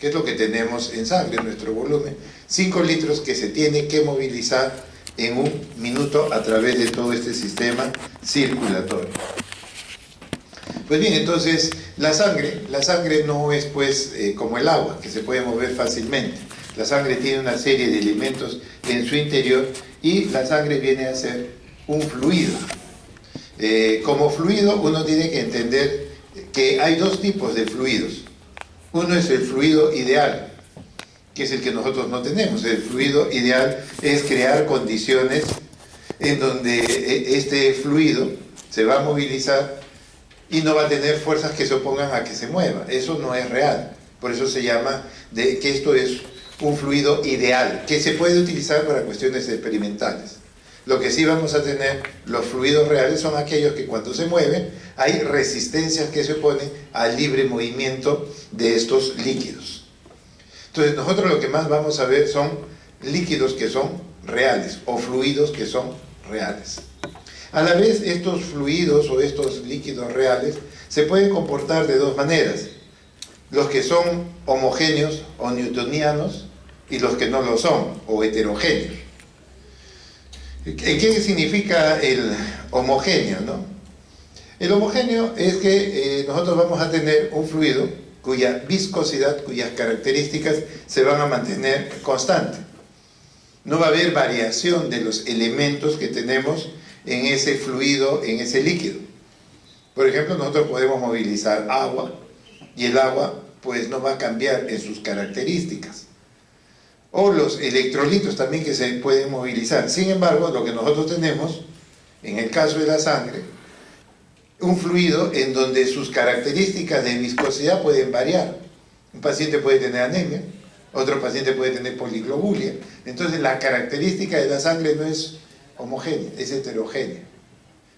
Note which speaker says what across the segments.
Speaker 1: que es lo que tenemos en sangre, en nuestro volumen, 5 litros que se tiene que movilizar en un minuto a través de todo este sistema circulatorio. Pues bien, entonces la sangre no es pues como el agua, que se puede mover fácilmente. La sangre tiene una serie de elementos en su interior y la sangre viene a ser un fluido. Como fluido uno tiene que entender que hay dos tipos de fluidos. Uno es el fluido ideal, que es el que nosotros no tenemos. El fluido ideal es crear condiciones en donde este fluido se va a movilizar y no va a tener fuerzas que se opongan a que se mueva. Eso no es real. Por eso se llama que esto es un fluido ideal, que se puede utilizar para cuestiones experimentales. Lo que sí vamos a tener, los fluidos reales, son aquellos que cuando se mueven hay resistencias que se oponen al libre movimiento de estos líquidos. Entonces nosotros lo que más vamos a ver son líquidos que son reales o fluidos que son reales. A la vez, estos fluidos o estos líquidos reales se pueden comportar de dos maneras: los que son homogéneos o newtonianos y los que no lo son, o heterogéneos. ¿Qué significa el homogéneo, no? El homogéneo es que nosotros vamos a tener un fluido cuya viscosidad, cuyas características se van a mantener constantes. No va a haber variación de los elementos que tenemos en ese fluido, en ese líquido. Por ejemplo, nosotros podemos movilizar agua y el agua pues no va a cambiar en sus características. O los electrolitos también que se pueden movilizar. Sin embargo, lo que nosotros tenemos, en el caso de la sangre, un fluido en donde sus características de viscosidad pueden variar. Un paciente puede tener anemia, otro paciente puede tener poliglobulia. Entonces la característica de la sangre no es homogénea, es heterogénea.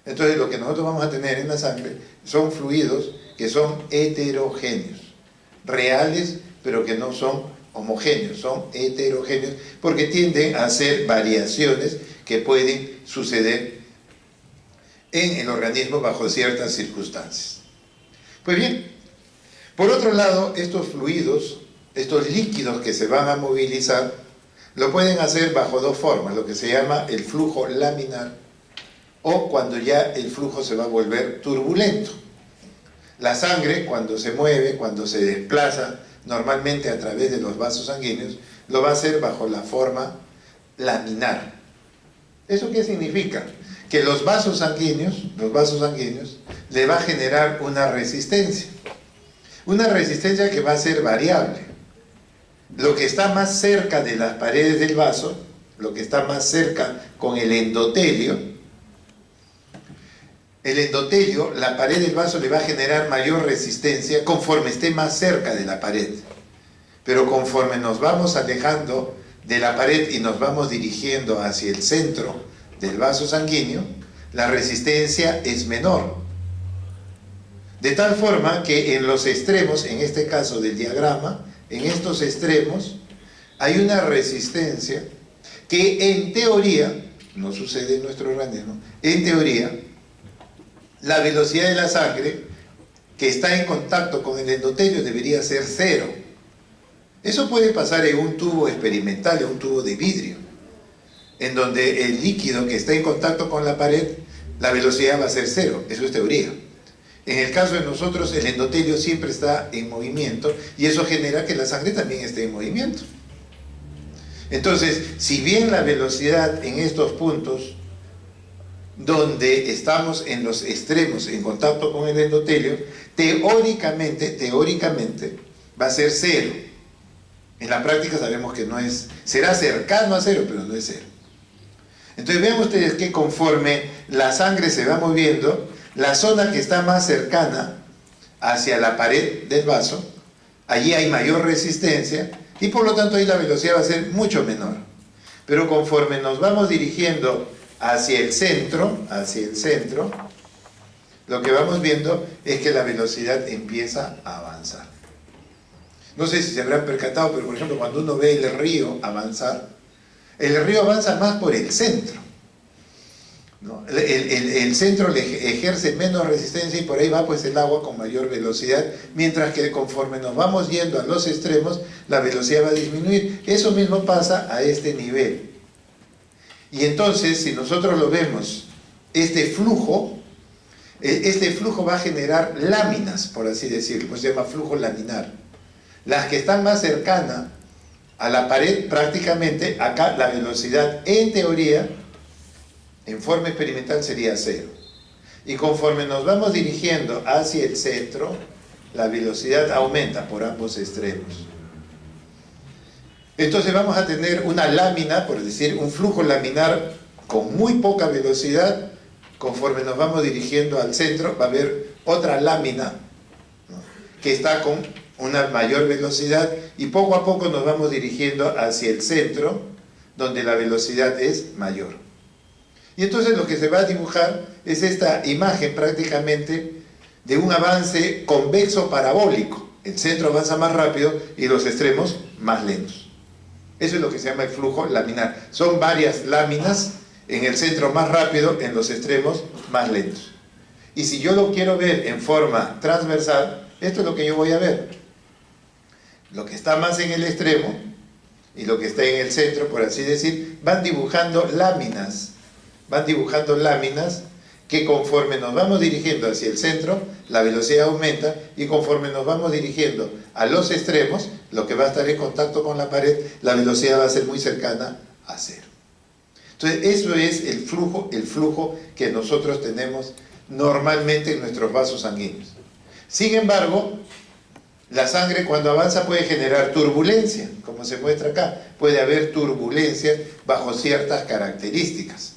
Speaker 1: Entonces lo que nosotros vamos a tener en la sangre son fluidos que son heterogéneos, reales, pero que no son homogéneos, son heterogéneos, porque tienden a ser variaciones que pueden suceder en el organismo bajo ciertas circunstancias. Pues bien, por otro lado, estos fluidos, estos líquidos que se van a movilizar, lo pueden hacer bajo dos formas, lo que se llama el flujo laminar, o cuando ya el flujo se va a volver turbulento. La sangre, cuando se mueve, cuando se desplaza, normalmente a través de los vasos sanguíneos, lo va a hacer bajo la forma laminar. ¿Eso qué significa? Que los vasos sanguíneos le va a generar una resistencia que va a ser variable. Lo que está más cerca de las paredes del vaso, lo que está más cerca con el endotelio, la pared del vaso le va a generar mayor resistencia conforme esté más cerca de la pared. Pero conforme nos vamos alejando de la pared y nos vamos dirigiendo hacia el centro del vaso sanguíneo, la resistencia es menor. De tal forma que en los extremos, en este caso del diagrama, en estos extremos hay una resistencia que en teoría, no sucede en nuestro organismo, en teoría, la velocidad de la sangre que está en contacto con el endotelio debería ser cero. Eso puede pasar en un tubo experimental, en un tubo de vidrio, en donde el líquido que está en contacto con la pared, la velocidad va a ser cero. Eso es teoría. En el caso de nosotros, el endotelio siempre está en movimiento y eso genera que la sangre también esté en movimiento. Entonces, si bien la velocidad en estos puntos donde estamos en los extremos en contacto con el endotelio, teóricamente va a ser cero. En la práctica sabemos que no es, será cercano a cero, pero no es cero. Entonces vean ustedes que conforme la sangre se va moviendo, la zona que está más cercana hacia la pared del vaso, allí hay mayor resistencia y por lo tanto ahí la velocidad va a ser mucho menor. Pero conforme nos vamos dirigiendo hacia el centro, lo que vamos viendo es que la velocidad empieza a avanzar. No sé si se habrán percatado, pero por ejemplo cuando uno ve el río avanzar, el río avanza más por el centro, ¿no? el centro le ejerce menos resistencia y por ahí va pues el agua con mayor velocidad, mientras que conforme nos vamos yendo a los extremos, la velocidad va a disminuir. Eso mismo pasa a este nivel. Y entonces, si nosotros lo vemos, este flujo va a generar láminas, por así decirlo, pues se llama flujo laminar. Las que están más cercanas a la pared, prácticamente, acá la velocidad, en teoría, en forma experimental sería 0. Y conforme nos vamos dirigiendo hacia el centro, la velocidad aumenta por ambos extremos. Entonces vamos a tener una lámina, por decir, un flujo laminar con muy poca velocidad. Conforme nos vamos dirigiendo al centro, va a haber otra lámina, ¿no?, que está con una mayor velocidad, y poco a poco nos vamos dirigiendo hacia el centro, donde la velocidad es mayor. Y entonces lo que se va a dibujar es esta imagen prácticamente de un avance convexo parabólico. El centro avanza más rápido y los extremos más lentos. Eso es lo que se llama el flujo laminar. Son varias láminas, en el centro más rápido, en los extremos más lentos. Y si yo lo quiero ver en forma transversal, esto es lo que yo voy a ver. Lo que está más en el extremo y lo que está en el centro, por así decir, van dibujando láminas que conforme nos vamos dirigiendo hacia el centro, la velocidad aumenta, y conforme nos vamos dirigiendo a los extremos, lo que va a estar en contacto con la pared, la velocidad va a ser muy cercana a 0. Entonces, eso es el flujo que nosotros tenemos normalmente en nuestros vasos sanguíneos. Sin embargo, la sangre cuando avanza puede generar turbulencia, como se muestra acá. Puede haber turbulencias bajo ciertas características.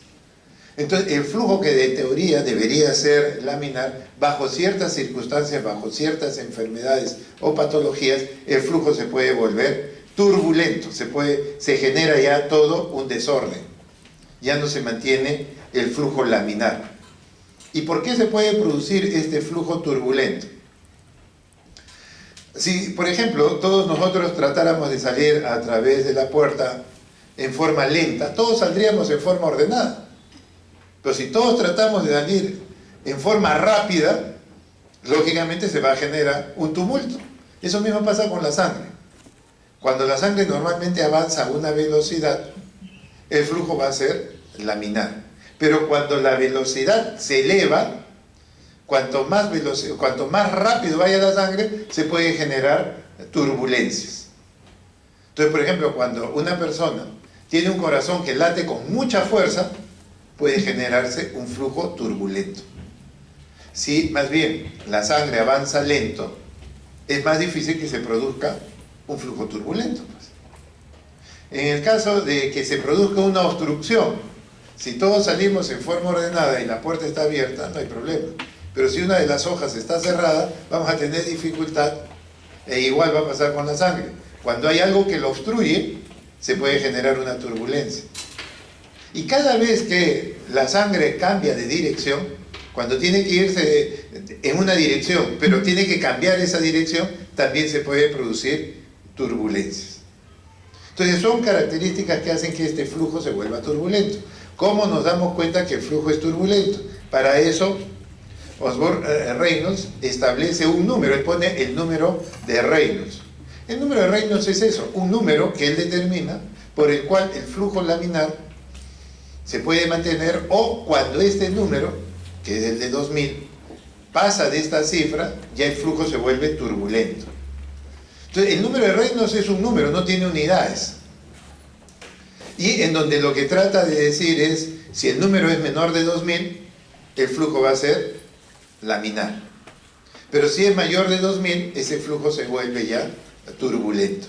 Speaker 1: Entonces, el flujo que de teoría debería ser laminar, bajo ciertas circunstancias, bajo ciertas enfermedades o patologías, el flujo se puede volver turbulento, se genera ya todo un desorden. Ya no se mantiene el flujo laminar. ¿Y por qué se puede producir este flujo turbulento? Si, por ejemplo, todos nosotros tratáramos de salir a través de la puerta en forma lenta, todos saldríamos en forma ordenada. Pero si todos tratamos de salir en forma rápida, lógicamente se va a generar un tumulto. Eso mismo pasa con la sangre. Cuando la sangre normalmente avanza a una velocidad, el flujo va a ser laminar. Pero cuando la velocidad se eleva, cuanto más rápido vaya la sangre, se puede generar turbulencias. Entonces, por ejemplo, cuando una persona tiene un corazón que late con mucha fuerza, puede generarse un flujo turbulento. Si más bien la sangre avanza lento, es más difícil que se produzca un flujo turbulento, pues. En el caso de que se produzca una obstrucción, si todos salimos en forma ordenada y la puerta está abierta, no hay problema. Pero si una de las hojas está cerrada, vamos a tener dificultad, e igual va a pasar con la sangre. Cuando hay algo que lo obstruye, se puede generar una turbulencia. Y cada vez que la sangre cambia de dirección, cuando tiene que irse en una dirección, pero tiene que cambiar esa dirección, también se puede producir turbulencias. Entonces son características que hacen que este flujo se vuelva turbulento. ¿Cómo nos damos cuenta que el flujo es turbulento? Para eso, Osborne-Reynolds establece un número, él pone el número de Reynolds. El número de Reynolds es eso, un número que él determina por el cual el flujo laminar se puede mantener, o cuando este número, que es el de 2000, pasa de esta cifra, ya el flujo se vuelve turbulento. Entonces, el número de Reynolds es un número, no tiene unidades. Y en donde lo que trata de decir es, si el número es menor de 2000, el flujo va a ser laminar. Pero si es mayor de 2000, ese flujo se vuelve ya turbulento.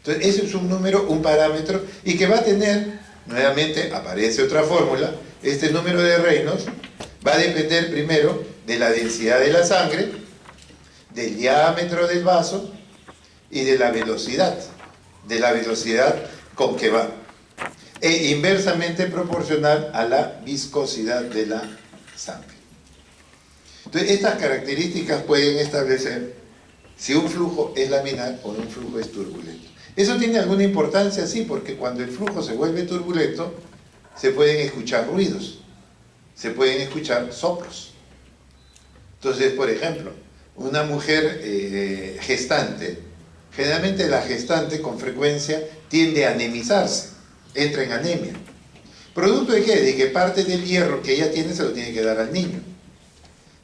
Speaker 1: Entonces, ese es un número, un parámetro, y que va a tener, nuevamente aparece otra fórmula, este número de Reynolds va a depender primero de la densidad de la sangre, del diámetro del vaso y de la velocidad con que va, e inversamente proporcional a la viscosidad de la sangre. Entonces, estas características pueden establecer si un flujo es laminar o un flujo es turbulento. ¿Eso tiene alguna importancia? Sí, porque cuando el flujo se vuelve turbulento, se pueden escuchar ruidos. se pueden escuchar soplos. Entonces, por ejemplo, una mujer gestante, generalmente la gestante con frecuencia tiende a anemizarse, entra en anemia. ¿Producto de qué? De que parte del hierro que ella tiene se lo tiene que dar al niño.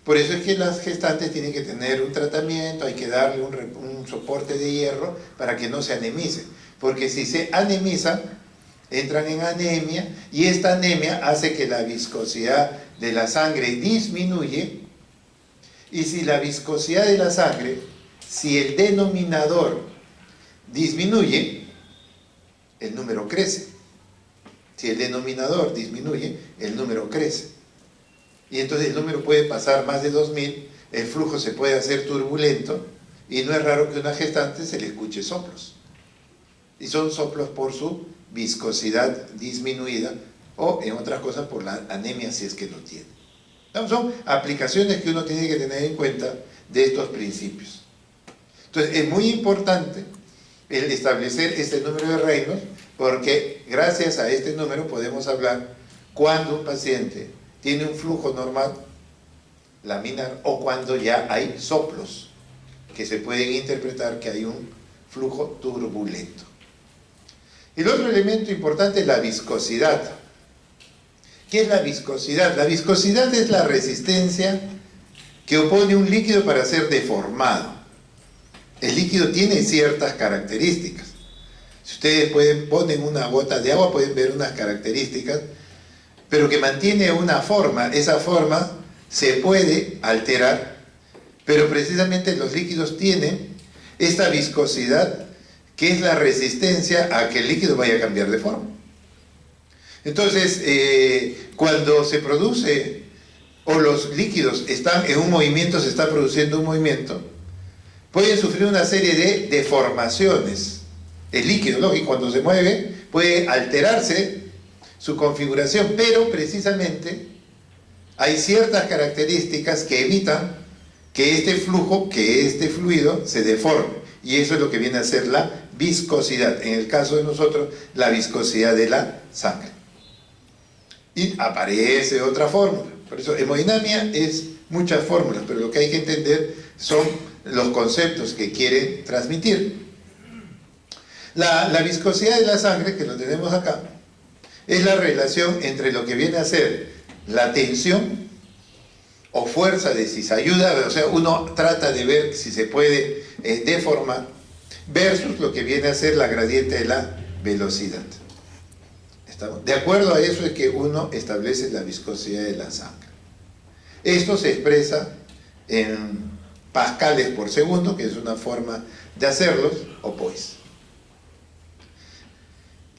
Speaker 1: Por eso es que las gestantes tienen que tener un tratamiento, hay que darle un soporte de hierro para que no se anemice. Porque si se anemizan, entran en anemia y esta anemia hace que la viscosidad de la sangre disminuye. Y si la viscosidad de la sangre, si el denominador disminuye, el número crece. Si el denominador disminuye, el número crece. Y entonces el número puede pasar más de 2000, el flujo se puede hacer turbulento y no es raro que a una gestante se le escuche soplos. Y son soplos por su viscosidad disminuida o, en otras cosas, por la anemia si es que lo tiene. Son aplicaciones que uno tiene que tener en cuenta de estos principios. Entonces es muy importante el establecer este número de Reynolds porque gracias a este número podemos hablar cuando un paciente tiene un flujo normal, laminar, o cuando ya hay soplos que se pueden interpretar que hay un flujo turbulento. El otro elemento importante es la viscosidad. ¿Qué es la viscosidad? La viscosidad es la resistencia que opone un líquido para ser deformado. El líquido tiene ciertas características. Si ustedes ponen una gota de agua, pueden ver unas características, pero que mantiene una forma. Esa forma se puede alterar, pero precisamente los líquidos tienen esta viscosidad, que es la resistencia a que el líquido vaya a cambiar de forma. Entonces, cuando se produce, o los líquidos están en un movimiento, se está produciendo un movimiento, pueden sufrir una serie de deformaciones. El líquido, lógico, cuando se mueve, puede alterarse su configuración, pero precisamente hay ciertas características que evitan que este flujo, que este fluido se deforme, y eso es lo que viene a ser la viscosidad, en el caso de nosotros, la viscosidad de la sangre. Y aparece otra fórmula, por eso hemodinamia es muchas fórmulas, pero lo que hay que entender son los conceptos que quieren transmitir. La viscosidad de la sangre, que lo tenemos acá, es la relación entre lo que viene a ser la tensión o fuerza de si se ayuda, o sea, uno trata de ver si se puede deformar, versus lo que viene a ser la gradiente de la velocidad. ¿Estamos? De acuerdo a eso es que uno establece la viscosidad de la sangre. Esto se expresa en pascales por segundo, que es una forma de hacerlos, o pues.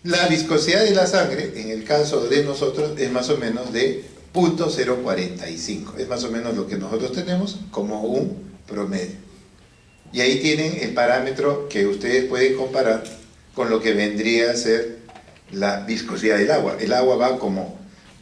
Speaker 1: La viscosidad de la sangre, en el caso de nosotros, es más o menos de 0.045. Es más o menos lo que nosotros tenemos como un promedio. Y ahí tienen el parámetro que ustedes pueden comparar con lo que vendría a ser la viscosidad del agua. El agua va como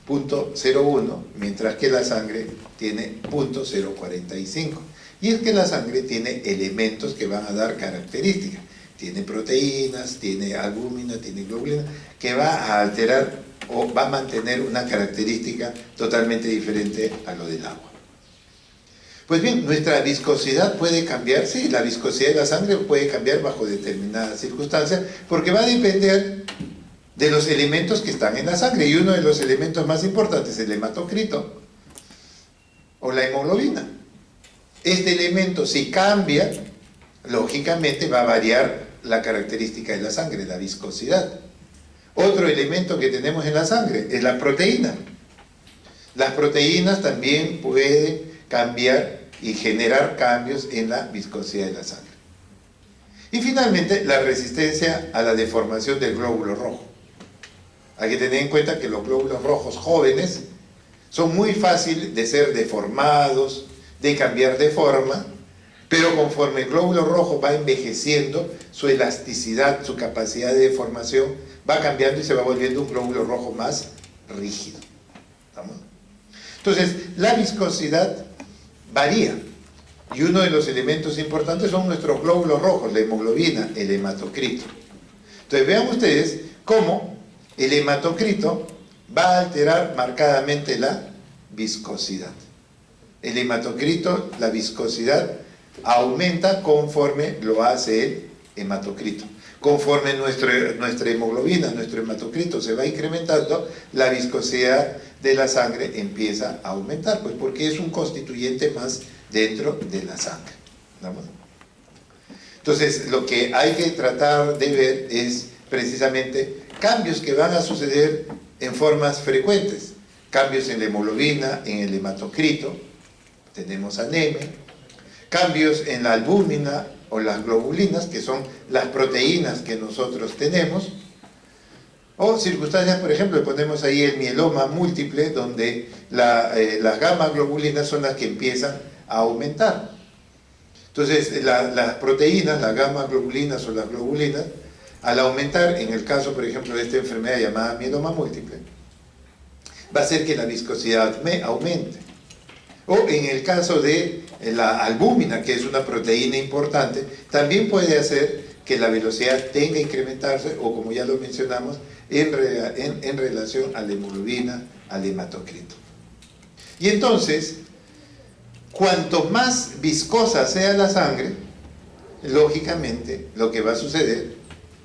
Speaker 1: 0.01, mientras que la sangre tiene 0.045. Y es que la sangre tiene elementos que van a dar características. Tiene proteínas, tiene albúmina, tiene globulina, que va a alterar o va a mantener una característica totalmente diferente a lo del agua. Pues bien, nuestra viscosidad puede cambiar, sí, la viscosidad de la sangre puede cambiar bajo determinadas circunstancias, porque va a depender de los elementos que están en la sangre, y uno de los elementos más importantes es el hematocrito, o la hemoglobina. Este elemento, si cambia, lógicamente va a variar la característica de la sangre, la viscosidad. Otro elemento que tenemos en la sangre es la proteína. Las proteínas también pueden cambiar y generar cambios en la viscosidad de la sangre. Y finalmente, la resistencia a la deformación del glóbulo rojo. Hay que tener en cuenta que los glóbulos rojos jóvenes son muy fáciles de ser deformados, de cambiar de forma, pero conforme el glóbulo rojo va envejeciendo, su elasticidad, su capacidad de deformación va cambiando y se va volviendo un glóbulo rojo más rígido. ¿Estamos? Entonces, la viscosidad varía, y uno de los elementos importantes son nuestros glóbulos rojos, la hemoglobina, el hematocrito. Entonces, vean ustedes cómo el hematocrito va a alterar marcadamente la viscosidad. El hematocrito, la viscosidad aumenta conforme lo hace el hematocrito. Conforme nuestra hemoglobina, nuestro hematocrito se va incrementando, la viscosidad de la sangre empieza a aumentar, pues porque es un constituyente más dentro de la sangre. ¿Vamos? Entonces, lo que hay que tratar de ver es precisamente cambios que van a suceder en formas frecuentes. Cambios en la hemoglobina, en el hematocrito, tenemos anemia. Cambios en la albúmina o las globulinas, que son las proteínas que nosotros tenemos. O circunstancias, por ejemplo, ponemos ahí el mieloma múltiple, donde las gamma globulinas son las que empiezan a aumentar. Entonces, las proteínas, las gamma globulinas o las globulinas, al aumentar, en el caso, por ejemplo, de esta enfermedad llamada mieloma múltiple, va a hacer que la viscosidad aumente. O en el caso de la albúmina, que es una proteína importante, también puede hacer que la velocidad tenga que incrementarse, o como ya lo mencionamos, en relación a la hemoglobina, al hematocrito. Y entonces, cuanto más viscosa sea la sangre, lógicamente lo que va a suceder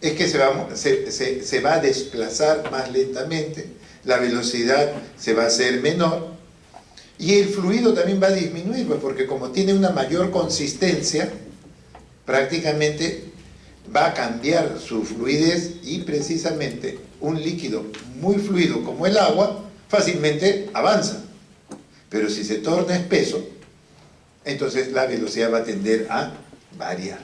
Speaker 1: es que se va a desplazar más lentamente, la velocidad se va a hacer menor, y el fluido también va a disminuir, pues porque como tiene una mayor consistencia, prácticamente va a cambiar su fluidez, y precisamente un líquido muy fluido como el agua fácilmente avanza. Pero si se torna espeso, entonces la velocidad va a tender a variar.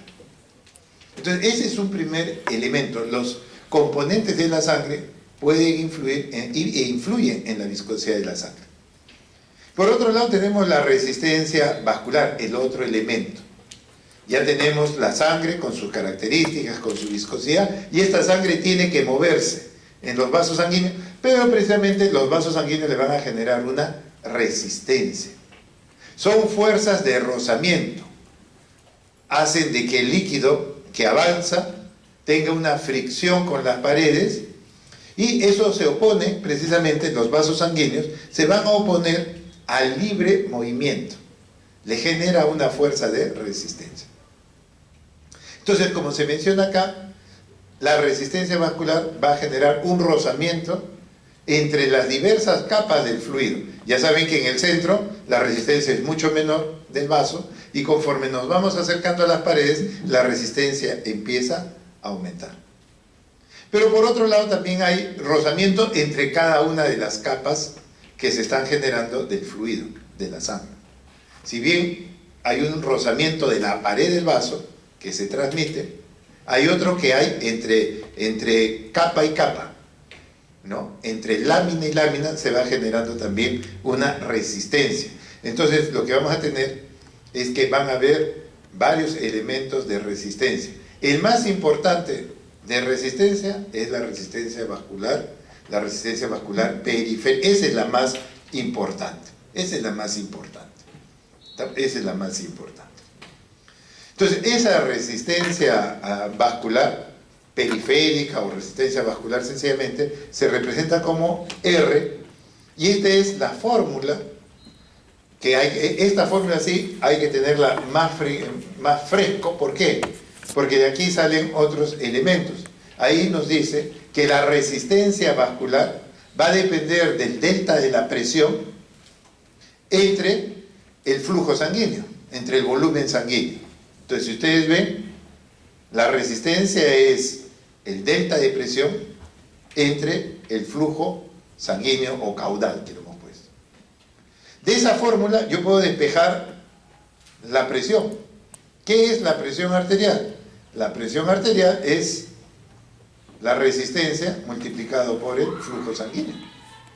Speaker 1: Entonces ese es un primer elemento. Los componentes de la sangre pueden influir e influyen en la viscosidad de la sangre. Por otro lado tenemos la resistencia vascular, el otro elemento. Ya tenemos la sangre con sus características, con su viscosidad, y esta sangre tiene que moverse en los vasos sanguíneos, pero precisamente los vasos sanguíneos le van a generar una resistencia. Son fuerzas de rozamiento, hacen de que el líquido que avanza tenga una fricción con las paredes, y eso se opone, precisamente los vasos sanguíneos se van a oponer al libre movimiento, le genera una fuerza de resistencia. Entonces, como se menciona acá, la resistencia vascular va a generar un rozamiento entre las diversas capas del fluido. Ya saben que en el centro la resistencia es mucho menor del vaso, y conforme nos vamos acercando a las paredes, la resistencia empieza a aumentar. Pero por otro lado también hay rozamiento entre cada una de las capas que se están generando del fluido, de la sangre. Si bien hay un rozamiento de la pared del vaso que se transmite, hay otro que hay entre capa y capa, ¿no? Entre lámina y lámina se va generando también una resistencia. Entonces lo que vamos a tener es que van a haber varios elementos de resistencia. El más importante de resistencia es la resistencia vascular periférica. Esa es la más importante. Esa es la más importante. Esa es la más importante. Entonces, esa resistencia vascular periférica o resistencia vascular sencillamente se representa como R, y esta es la fórmula que hay. Esta fórmula sí hay que tenerla más fresco. ¿Por qué? Porque de aquí salen otros elementos. Ahí nos dice que la resistencia vascular va a depender del delta de la presión entre el flujo sanguíneo, entre el volumen sanguíneo. Entonces, si ustedes ven, la resistencia es el delta de presión entre el flujo sanguíneo o caudal que lo hemos puesto. De esa fórmula yo puedo despejar la presión. ¿Qué es la presión arterial? La presión arterial es la resistencia multiplicado por el flujo sanguíneo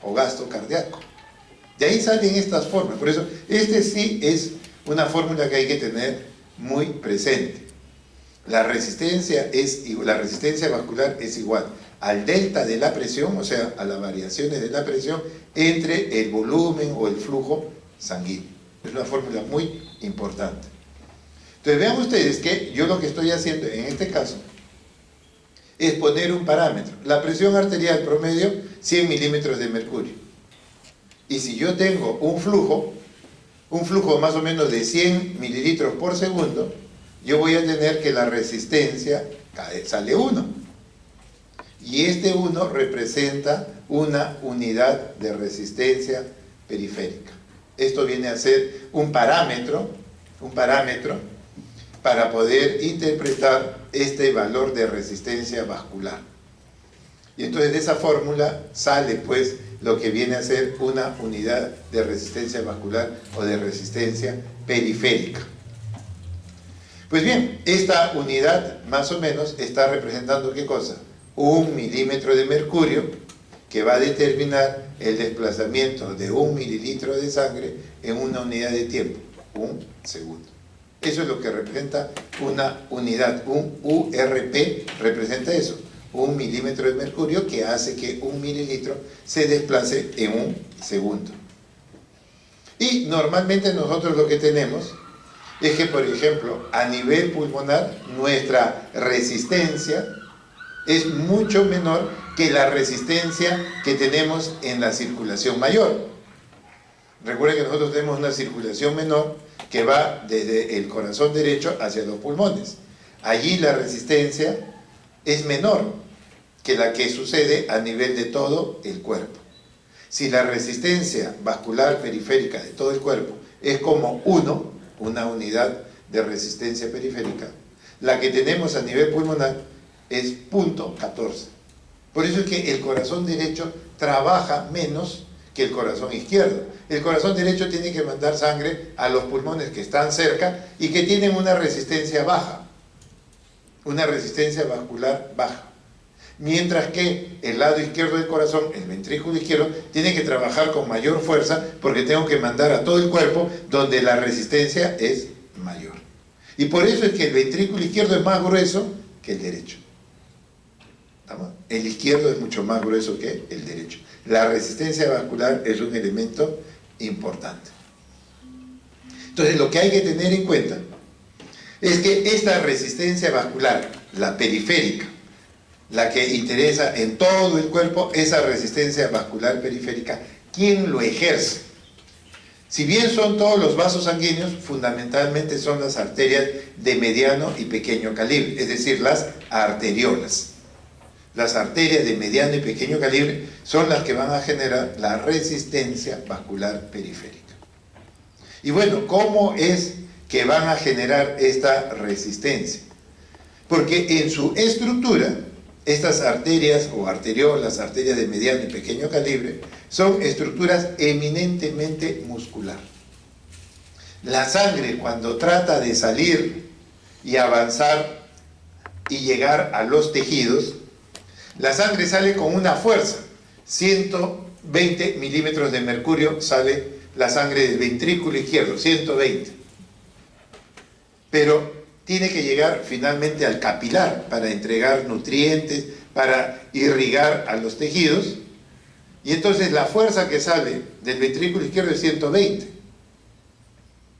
Speaker 1: o gasto cardíaco. De ahí salen estas fórmulas. Por eso, este sí es una fórmula que hay que tener muy presente. La resistencia vascular es igual al delta de la presión, o sea, a las variaciones de la presión entre el volumen o el flujo sanguíneo. Es una fórmula muy importante. Entonces, vean ustedes que yo lo que estoy haciendo en este caso es poner un parámetro. La presión arterial promedio, 100 milímetros de mercurio. Y si yo tengo un flujo más o menos de 100 mililitros por segundo, yo voy a tener que la resistencia sale 1. Y este 1 representa una unidad de resistencia periférica. Esto viene a ser un parámetro para poder interpretar este valor de resistencia vascular. Y entonces de esa fórmula sale pues lo que viene a ser una unidad de resistencia vascular o de resistencia periférica. Pues bien, esta unidad más o menos está representando ¿qué cosa? 1 milímetro de mercurio, que va a determinar el desplazamiento de 1 mililitro de sangre en una unidad de tiempo, 1 segundo. Eso es lo que representa una unidad, un URP representa eso, 1 milímetro de mercurio, que hace que 1 mililitro se desplace en 1 segundo. Y normalmente nosotros lo que tenemos es que, por ejemplo, a nivel pulmonar, nuestra resistencia es mucho menor que la resistencia que tenemos en la circulación mayor. Recuerden que nosotros tenemos una circulación menor que va desde el corazón derecho hacia los pulmones. Allí la resistencia es menor que la que sucede a nivel de todo el cuerpo. Si la resistencia vascular periférica de todo el cuerpo es como 1, una unidad de resistencia periférica, la que tenemos a nivel pulmonar es 0.14. Por eso es que el corazón derecho trabaja menos que el corazón izquierdo. El corazón derecho tiene que mandar sangre a los pulmones que están cerca y que tienen una resistencia baja, una resistencia vascular baja. Mientras que el lado izquierdo del corazón, el ventrículo izquierdo, tiene que trabajar con mayor fuerza porque tengo que mandar a todo el cuerpo donde la resistencia es mayor. Y por eso es que el ventrículo izquierdo es más grueso que el derecho. ¿Estamos? El izquierdo es mucho más grueso que el derecho. La resistencia vascular es un elemento importante. Entonces lo que hay que tener en cuenta es que esta resistencia vascular, la periférica, la que interesa en todo el cuerpo, esa resistencia vascular periférica, ¿quién lo ejerce? Si bien son todos los vasos sanguíneos, fundamentalmente son las arterias de mediano y pequeño calibre, es decir, las arteriolas. Las arterias de mediano y pequeño calibre son las que van a generar la resistencia vascular periférica. Y bueno, ¿cómo es que van a generar esta resistencia? Porque en su estructura, estas arterias o arteriolas, arterias de mediano y pequeño calibre, son estructuras eminentemente muscular. La sangre, cuando trata de salir y avanzar y llegar a los tejidos, la sangre sale con una fuerza, 120 milímetros de mercurio sale la sangre del ventrículo izquierdo, 120. Pero tiene que llegar finalmente al capilar para entregar nutrientes, para irrigar a los tejidos. Y entonces la fuerza que sale del ventrículo izquierdo es 120.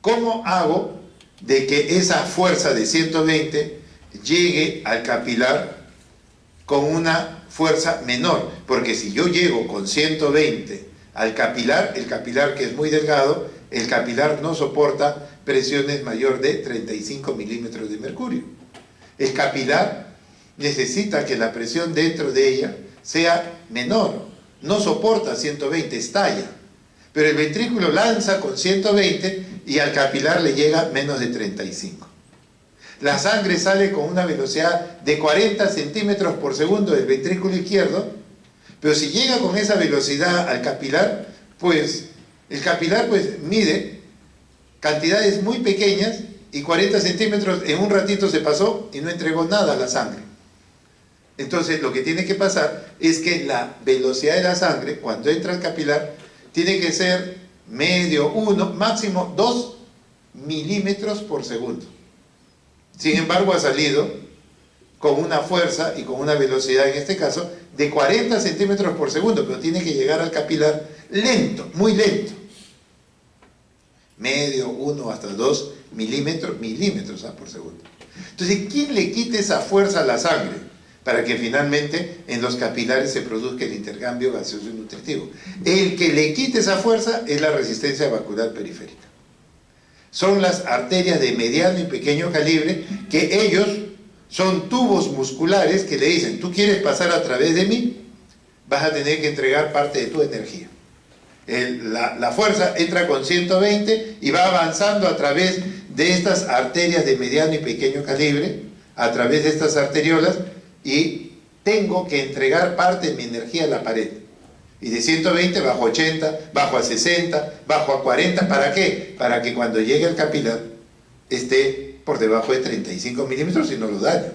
Speaker 1: ¿Cómo hago de que esa fuerza de 120 llegue al capilar con una fuerza menor? Porque si yo llego con 120 al capilar, el capilar que es muy delgado, el capilar no soporta presiones mayor de 35 milímetros de mercurio. El capilar necesita que la presión dentro de ella sea menor, no soporta 120, estalla. Pero el ventrículo lanza con 120 y al capilar le llega menos de 35. La sangre sale con una velocidad de 40 centímetros por segundo del ventrículo izquierdo, pero si llega con esa velocidad al capilar, pues el capilar pues mide cantidades muy pequeñas y 40 centímetros en un ratito se pasó y no entregó nada a la sangre. Entonces lo que tiene que pasar es que la velocidad de la sangre cuando entra al capilar tiene que ser medio, 1, máximo 2 milímetros por segundo. Sin embargo ha salido con una fuerza y con una velocidad en este caso de 40 centímetros por segundo, pero tiene que llegar al capilar lento, muy lento. Medio, 1 hasta 2 milímetros por segundo. Entonces, ¿quién le quita esa fuerza a la sangre para que finalmente en los capilares se produzca el intercambio gaseoso y nutritivo. El que le quite esa fuerza es la resistencia vascular periférica. Son las arterias de mediano y pequeño calibre, que ellos son tubos musculares que le dicen: tú quieres pasar a través de mí, vas a tener que entregar parte de tu energía. La fuerza entra con 120 y va avanzando a través de estas arterias de mediano y pequeño calibre, a través de estas arteriolas, y tengo que entregar parte de mi energía a la pared. Y de 120 bajo 80, bajo a 60, bajo a 40. ¿Para qué? Para que cuando llegue al capilar esté por debajo de 35 milímetros y no lo daño.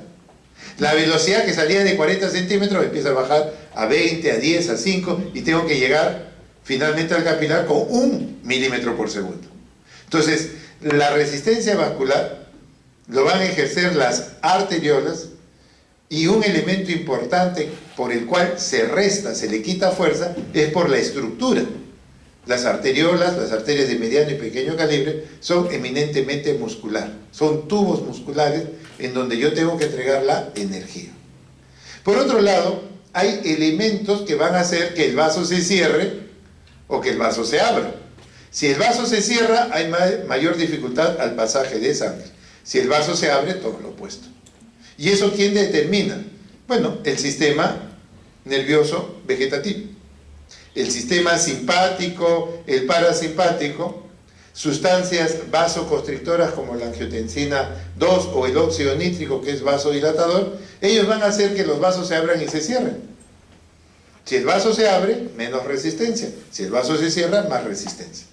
Speaker 1: La velocidad que salía de 40 centímetros empieza a bajar a 20, a 10, a 5, y tengo que llegar finalmente al capilar con 1 milímetro por segundo. Entonces, la resistencia vascular lo van a ejercer las arteriolas, y un elemento importante por el cual se resta, se le quita fuerza, es por la estructura. Las arteriolas, las arterias de mediano y pequeño calibre, son eminentemente muscular. Son tubos musculares en donde yo tengo que entregar la energía. Por otro lado, hay elementos que van a hacer que el vaso se cierre o que el vaso se abra. Si el vaso se cierra, hay mayor dificultad al pasaje de sangre. Si el vaso se abre, todo lo opuesto. ¿Y eso quién determina? Bueno, el sistema nervioso vegetativo. El sistema simpático, el parasimpático, sustancias vasoconstrictoras como la angiotensina 2 o el óxido nítrico, que es vasodilatador, ellos van a hacer que los vasos se abran y se cierren. Si el vaso se abre, menos resistencia. Si el vaso se cierra, más resistencia.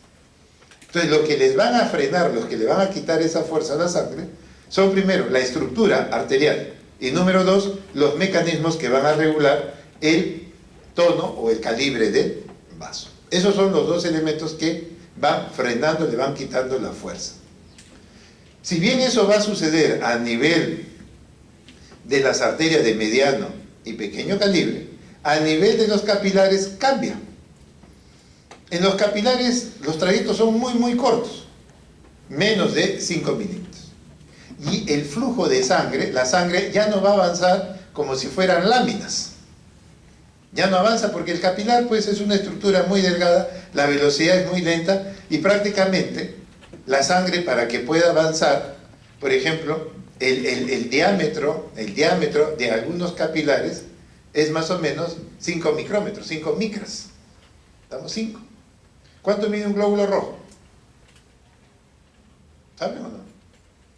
Speaker 1: Entonces, lo que les van a frenar, los que le van a quitar esa fuerza a la sangre, son primero la estructura arterial y número 2, los mecanismos que van a regular el tono o el calibre del vaso. Esos son los dos elementos que van frenando, le van quitando la fuerza. Si bien eso va a suceder a nivel de las arterias de mediano y pequeño calibre, a nivel de los capilares cambia. En los capilares los trayectos son muy cortos, menos de 5 milímetros. Y el flujo de sangre, la sangre ya no va a avanzar como si fueran láminas. Ya no avanza porque el capilar pues es una estructura muy delgada, la velocidad es muy lenta y prácticamente la sangre, para que pueda avanzar, por ejemplo, el diámetro de algunos capilares es más o menos 5 micrómetros, 5 micras. ¿Damos 5? ¿Cuánto mide un glóbulo rojo? ¿Saben o no?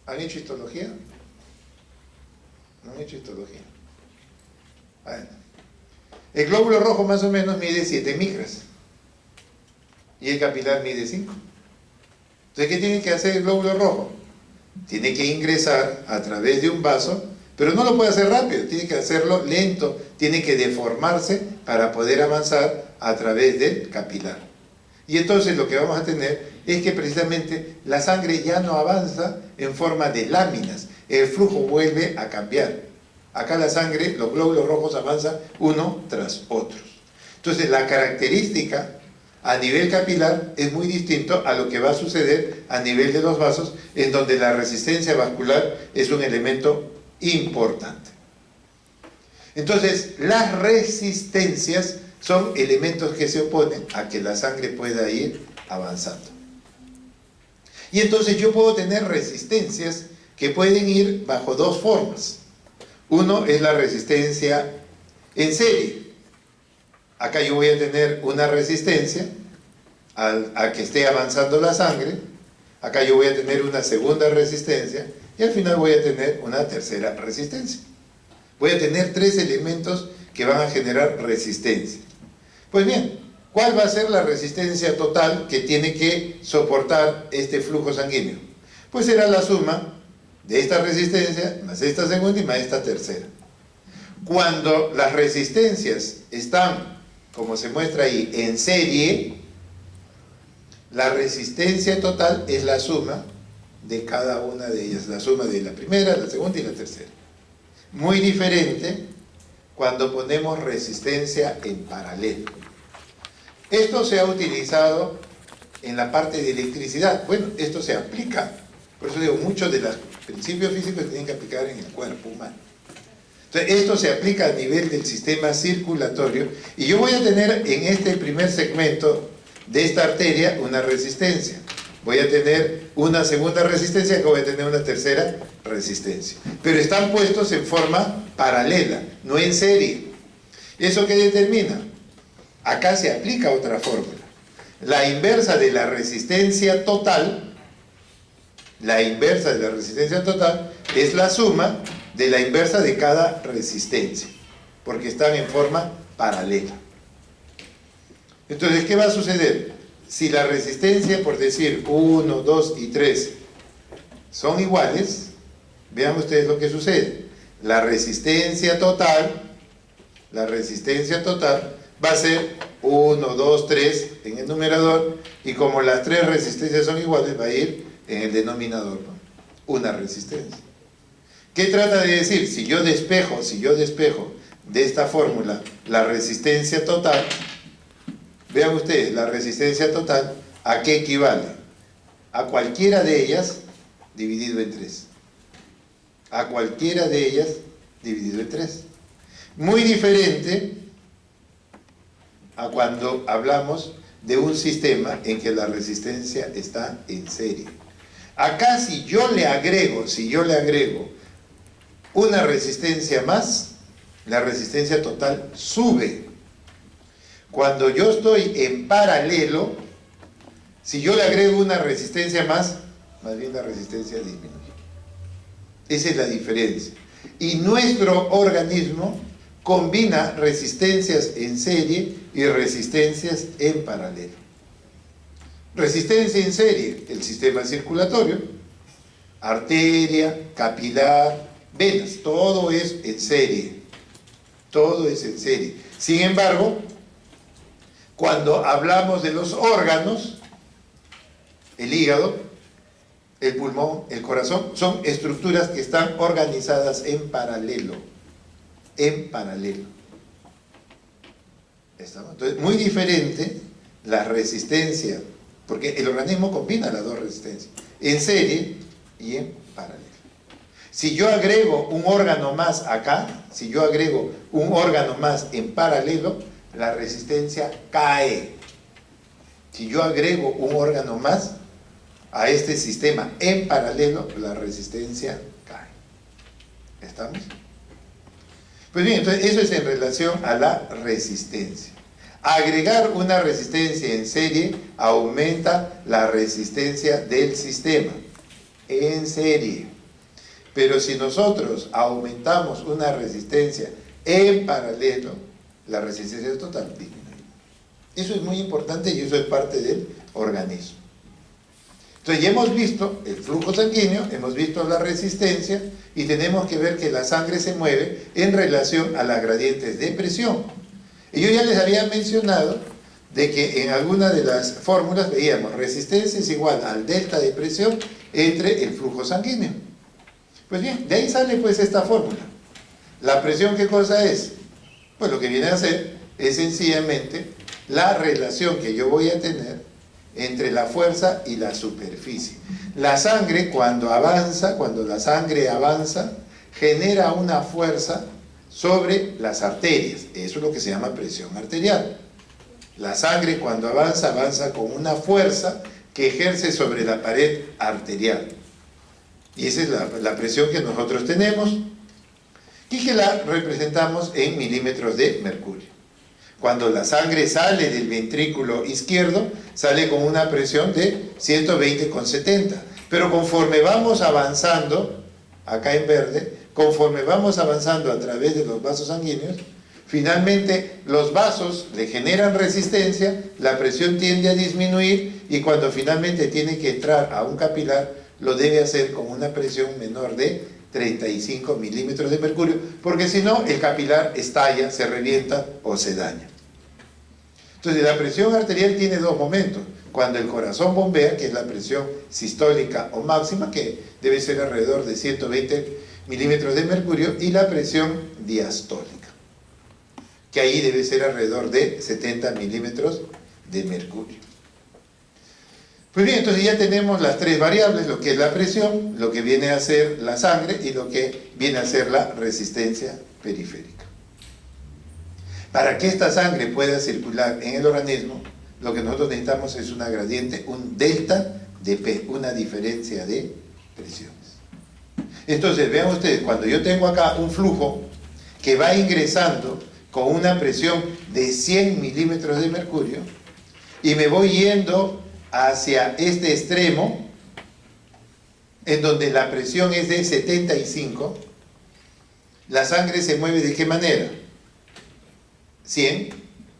Speaker 1: ¿Han hecho histología? ¿No han hecho histología? Bueno. El glóbulo rojo más o menos mide 7 micras. Y el capilar mide 5. Entonces, ¿qué tiene que hacer el glóbulo rojo? Tiene que ingresar a través de un vaso, pero no lo puede hacer rápido, tiene que hacerlo lento, tiene que deformarse para poder avanzar a través del capilar. Y entonces lo que vamos a tener es que precisamente la sangre ya no avanza en forma de láminas, el flujo vuelve a cambiar. Acá la sangre, los glóbulos rojos avanzan uno tras otros. Entonces la característica a nivel capilar es muy distinto a lo que va a suceder a nivel de los vasos, en donde la resistencia vascular es un elemento importante. Entonces, las resistencias son elementos que se oponen a que la sangre pueda ir avanzando. Y entonces yo puedo tener resistencias que pueden ir bajo dos formas. Uno es la resistencia en serie. Acá yo voy a tener una resistencia a que esté avanzando la sangre. Acá yo voy a tener una segunda resistencia y al final voy a tener una tercera resistencia. Voy a tener tres elementos que van a generar resistencia. Pues bien, ¿cuál va a ser la resistencia total que tiene que soportar este flujo sanguíneo? Pues será la suma de esta resistencia más esta segunda y más esta tercera. Cuando las resistencias están, como se muestra ahí, en serie, la resistencia total es la suma de cada una de ellas, la suma de la primera, la segunda y la tercera. Muy diferente cuando ponemos resistencia en paralelo. Esto se ha utilizado en la parte de electricidad. Bueno, esto se aplica, por eso digo, muchos de los principios físicos se tienen que aplicar en el cuerpo humano. Entonces, esto se aplica a nivel del sistema circulatorio y yo voy a tener en este primer segmento de esta arteria una resistencia. Voy a tener una segunda resistencia, que voy a tener una tercera resistencia. Pero están puestos en forma paralela, no en serie. ¿Eso qué determina? Acá se aplica otra fórmula. La inversa de la resistencia total, es la suma de la inversa de cada resistencia, porque están en forma paralela. Entonces, ¿qué va a suceder? Si la resistencia, por decir 1, 2 y 3 son iguales, vean ustedes lo que sucede. La resistencia total va a ser 1, 2, 3 en el numerador, y como las tres resistencias son iguales, va a ir en el denominador, ¿no? Una resistencia. ¿Qué trata de decir? Si yo despejo de esta fórmula la resistencia total, vean ustedes, la resistencia total, ¿a qué equivale? A cualquiera de ellas dividido en 3. A cualquiera de ellas dividido en 3. Muy diferente a cuando hablamos de un sistema en que la resistencia está en serie. Acá si yo le agrego una resistencia más, la resistencia total sube. Cuando yo estoy en paralelo, si yo le agrego una resistencia más bien la resistencia disminuye. Esa es la diferencia. Y nuestro organismo combina resistencias en serie y resistencias en paralelo. Resistencia en serie, el sistema circulatorio, arteria, capilar, venas, todo es en serie. Todo es en serie. Sin embargo, cuando hablamos de los órganos, el hígado, el pulmón, el corazón, son estructuras que están organizadas en paralelo. En paralelo. Entonces, muy diferente la resistencia, porque el organismo combina las dos resistencias, en serie y en paralelo. Si yo agrego un órgano más acá, si yo agrego un órgano más en paralelo, la resistencia cae. Si yo agrego un órgano más a este sistema en paralelo, la resistencia cae. ¿Estamos? Pues bien, entonces eso es en relación a la resistencia. Agregar una resistencia en serie aumenta la resistencia del sistema en serie. Pero si nosotros aumentamos una resistencia en paralelo, la resistencia total disminuye. Eso es muy importante y eso es parte del organismo. Entonces ya hemos visto el flujo sanguíneo, hemos visto la resistencia y tenemos que ver que la sangre se mueve en relación a las gradientes de presión. Y yo ya les había mencionado de que en alguna de las fórmulas veíamos resistencia es igual al delta de presión entre el flujo sanguíneo. Pues bien, de ahí sale pues esta fórmula. ¿La presión qué cosa es? Pues lo que viene a ser es sencillamente la relación que yo voy a tener entre la fuerza y la superficie. La sangre cuando la sangre avanza, genera una fuerza sobre las arterias. Eso es lo que se llama presión arterial. La sangre cuando avanza con una fuerza que ejerce sobre la pared arterial. Y esa es la presión que nosotros tenemos y que la representamos en milímetros de mercurio. Cuando la sangre sale del ventrículo izquierdo, sale con una presión de 120,70. Pero conforme vamos avanzando, acá en verde, conforme vamos avanzando a través de los vasos sanguíneos, finalmente los vasos le generan resistencia, la presión tiende a disminuir y cuando finalmente tiene que entrar a un capilar, lo debe hacer con una presión menor de 35 milímetros de mercurio, porque si no, el capilar estalla, se revienta o se daña. Entonces, la presión arterial tiene dos momentos. Cuando el corazón bombea, que es la presión sistólica o máxima, que debe ser alrededor de 120 milímetros de mercurio, y la presión diastólica, que ahí debe ser alrededor de 70 milímetros de mercurio. Pues bien, entonces ya tenemos las tres variables, lo que es la presión, lo que viene a ser la sangre y lo que viene a ser la resistencia periférica. Para que esta sangre pueda circular en el organismo, lo que nosotros necesitamos es una gradiente, un delta de P, una diferencia de presiones. Entonces, vean ustedes, cuando yo tengo acá un flujo que va ingresando con una presión de 100 milímetros de mercurio y me voy yendo hacia este extremo, en donde la presión es de 75, la sangre se mueve ¿de qué manera? 100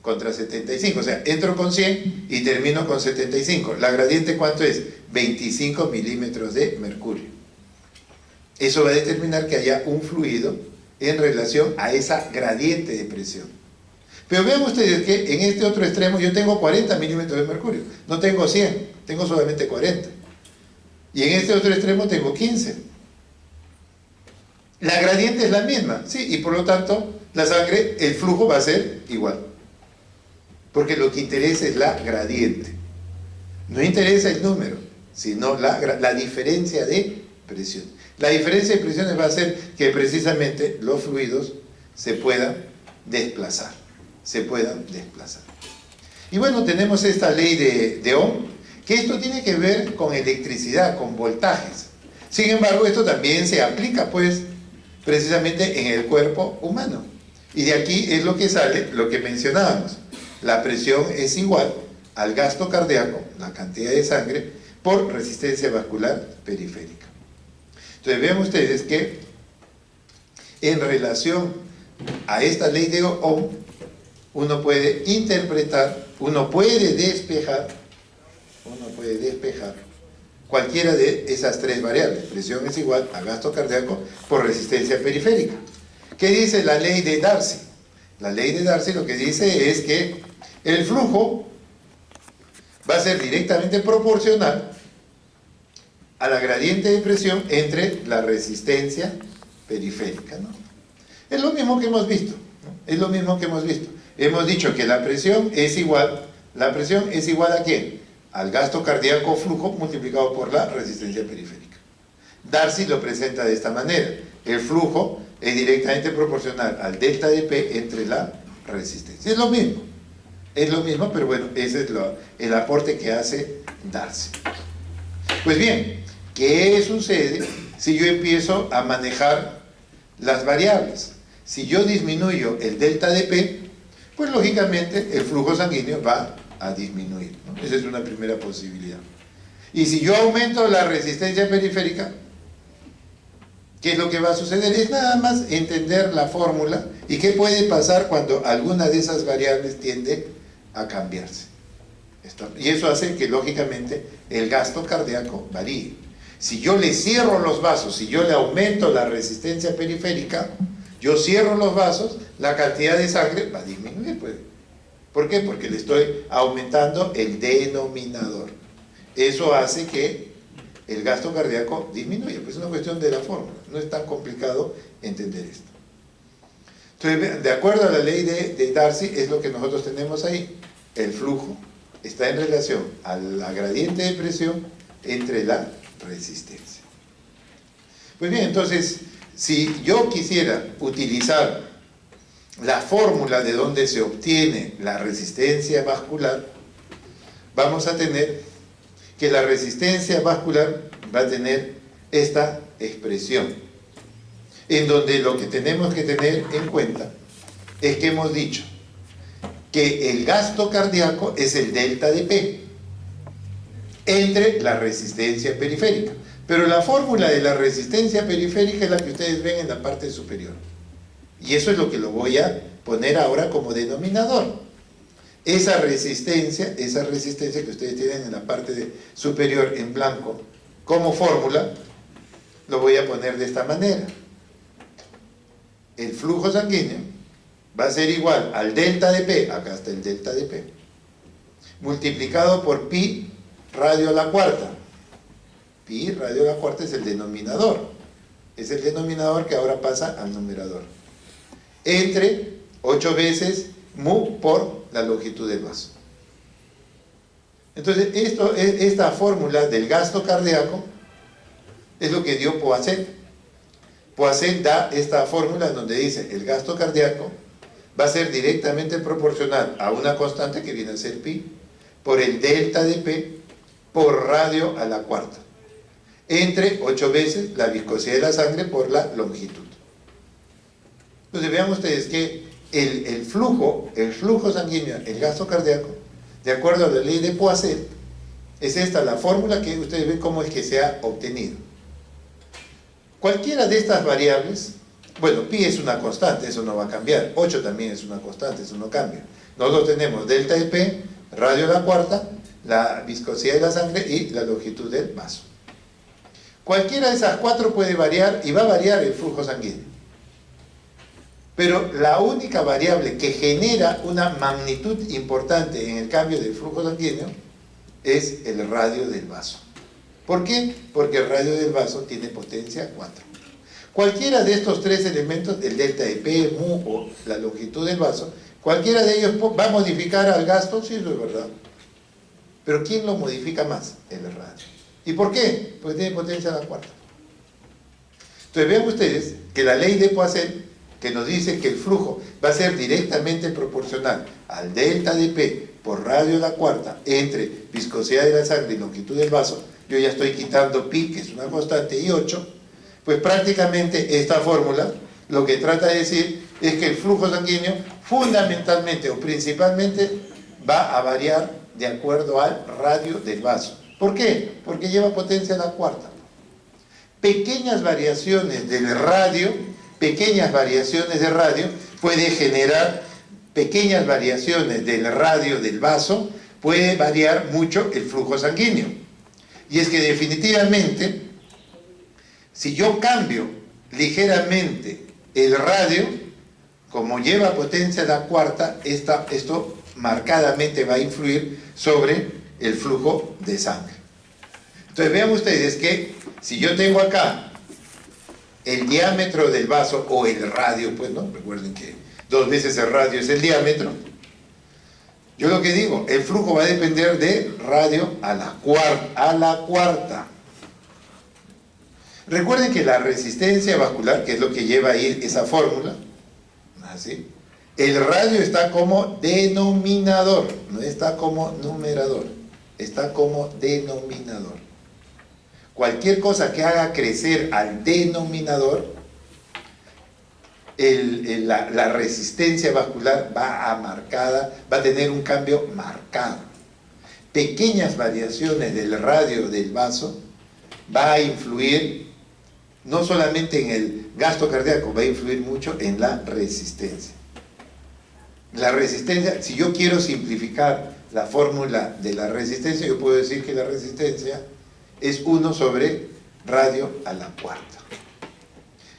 Speaker 1: contra 75, o sea, entro con 100 y termino con 75. ¿La gradiente cuánto es? 25 milímetros de mercurio. Eso va a determinar que haya un fluido en relación a esa gradiente de presión. Pero vean ustedes que en este otro extremo yo tengo 40 milímetros de mercurio, no tengo 100, tengo solamente 40. Y en este otro extremo tengo 15. La gradiente es la misma, sí, y por lo tanto la sangre, el flujo va a ser igual. Porque lo que interesa es la gradiente. No interesa el número, sino la diferencia de presión. La diferencia de presiones va a hacer que precisamente los fluidos se puedan desplazar. Y bueno, tenemos esta ley de Ohm, que esto tiene que ver con electricidad, con voltajes. Sin embargo, esto también se aplica, pues, precisamente en el cuerpo humano. Y de aquí es lo que sale, lo que mencionábamos. La presión es igual al gasto cardíaco, la cantidad de sangre, por resistencia vascular periférica. Entonces, vean ustedes que en relación a esta ley de Ohm, uno puede interpretar, uno puede despejar cualquiera de esas tres variables. Presión es igual a gasto cardíaco por resistencia periférica. ¿Qué dice la ley de Darcy? La ley de Darcy lo que dice es que el flujo va a ser directamente proporcional a la gradiente de presión entre la resistencia periférica, ¿no? Es lo mismo que hemos visto, ¿no? Es lo mismo que hemos visto. Hemos dicho que la presión es igual ¿a quién? Al gasto cardíaco flujo multiplicado por la resistencia periférica. Darcy lo presenta de esta manera. El flujo es directamente proporcional al delta de P entre la resistencia. Es lo mismo, pero bueno, ese es el aporte que hace Darcy. Pues bien, ¿qué sucede si yo empiezo a manejar las variables? Si yo disminuyo el delta de P, pues lógicamente el flujo sanguíneo va a disminuir, ¿no? Esa es una primera posibilidad. Y si yo aumento la resistencia periférica, ¿qué es lo que va a suceder? Es nada más entender la fórmula y qué puede pasar cuando alguna de esas variables tiende a cambiarse. Y eso hace que lógicamente el gasto cardíaco varíe. Si yo le cierro los vasos, si yo le aumento la resistencia periférica, yo cierro los vasos, la cantidad de sangre va a disminuir, pues. ¿Por qué? Porque le estoy aumentando el denominador. Eso hace que el gasto cardíaco disminuya. Pues es una cuestión de la fórmula. No es tan complicado entender esto. Entonces, de acuerdo a la ley de Darcy, es lo que nosotros tenemos ahí. El flujo está en relación a la gradiente de presión entre la resistencia. Pues bien, entonces, si yo quisiera utilizar la fórmula de donde se obtiene la resistencia vascular, vamos a tener que la resistencia vascular va a tener esta expresión, en donde lo que tenemos que tener en cuenta es que hemos dicho que el gasto cardíaco es el delta de P entre la resistencia periférica. Pero la fórmula de la resistencia periférica es la que ustedes ven en la parte superior. Y eso es lo que lo voy a poner ahora como denominador. Esa resistencia que ustedes tienen en la parte superior en blanco como fórmula, lo voy a poner de esta manera. El flujo sanguíneo va a ser igual al delta de P, acá está el delta de P, multiplicado por pi radio a la cuarta. Pi radio a la cuarta es el denominador. Es el denominador que ahora pasa al numerador. Entre 8 veces mu por la longitud del vaso. Entonces, esta fórmula del gasto cardíaco es lo que dio Poinsett. Poiseuille da esta fórmula donde dice el gasto cardíaco va a ser directamente proporcional a una constante que viene a ser pi por el delta de P por radio a la cuarta, entre 8 veces la viscosidad de la sangre por la longitud. Entonces vean ustedes que el flujo sanguíneo, el gasto cardíaco, de acuerdo a la ley de Poiseuille, es esta la fórmula que ustedes ven cómo es que se ha obtenido. Cualquiera de estas variables, bueno, pi es una constante, eso no va a cambiar, 8 también es una constante, eso no cambia. Nosotros tenemos delta de P, radio a la cuarta, la viscosidad de la sangre y la longitud del vaso. Cualquiera de esas 4 puede variar y va a variar el flujo sanguíneo. Pero la única variable que genera una magnitud importante en el cambio del flujo sanguíneo es el radio del vaso. ¿Por qué? Porque el radio del vaso tiene potencia 4. Cualquiera de estos 3 elementos, el delta de P, mu o la longitud del vaso, cualquiera de ellos va a modificar al gasto, sí, eso es verdad. Pero ¿quién lo modifica más? El radio. ¿Y por qué? Porque tiene potencia a la cuarta. Entonces vean ustedes que la ley de Poiseuille, que nos dice que el flujo va a ser directamente proporcional al delta de P por radio a la cuarta entre viscosidad de la sangre y longitud del vaso, yo ya estoy quitando pi, que es una constante, y 8, pues prácticamente esta fórmula lo que trata de decir es que el flujo sanguíneo fundamentalmente o principalmente va a variar de acuerdo al radio del vaso. ¿Por qué? Porque lleva potencia a la cuarta. Pequeñas variaciones del radio, puede generar pequeñas variaciones del radio del vaso, puede variar mucho el flujo sanguíneo. Y es que definitivamente, si yo cambio ligeramente el radio, como lleva potencia a la cuarta, esto marcadamente va a influir sobre el flujo de sangre. Entonces vean ustedes que si yo tengo acá el diámetro del vaso o el radio, pues no, recuerden que 2 veces el radio es el diámetro, yo lo que digo, el flujo va a depender de radio a la cuarta. Recuerden que la resistencia vascular, que es lo que lleva ahí esa fórmula, así, el radio está como denominador, no está como numerador, está como denominador. Cualquier cosa que haga crecer al denominador, la resistencia vascular va a tener un cambio marcado. Pequeñas variaciones del radio del vaso va a influir no solamente en el gasto cardíaco, va a influir mucho en la resistencia. La resistencia, si yo quiero simplificar la fórmula de la resistencia, yo puedo decir que la resistencia es 1 sobre radio a la cuarta.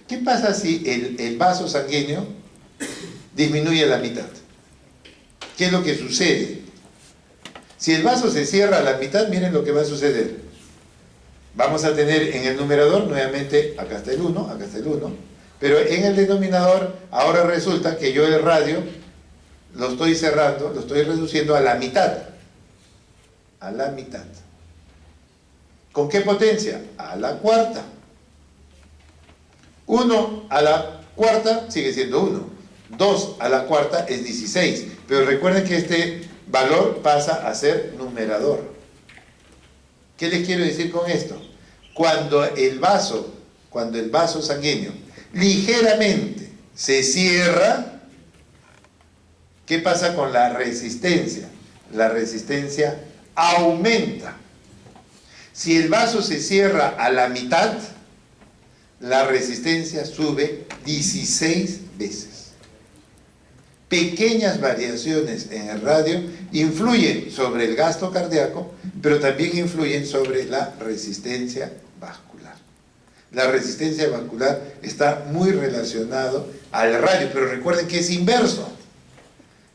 Speaker 1: ¿Qué pasa si el vaso sanguíneo disminuye a la mitad? ¿Qué es lo que sucede? Si el vaso se cierra a la mitad, miren lo que va a suceder. Vamos a tener en el numerador, nuevamente, acá está el 1, acá está el 1, pero en el denominador, ahora resulta que yo el radio lo estoy cerrando, lo estoy reduciendo a la mitad. A la mitad. ¿Con qué potencia? A la cuarta. 1 a la cuarta sigue siendo 1. 2 a la cuarta es 16. Pero recuerden que este valor pasa a ser numerador. ¿Qué les quiero decir con esto? Cuando el vaso sanguíneo ligeramente se cierra, ¿qué pasa con la resistencia? La resistencia aumenta. Si el vaso se cierra a la mitad, la resistencia sube 16 veces. Pequeñas variaciones en el radio influyen sobre el gasto cardíaco, pero también influyen sobre la resistencia vascular. La resistencia vascular está muy relacionado al radio, pero recuerden que es inverso.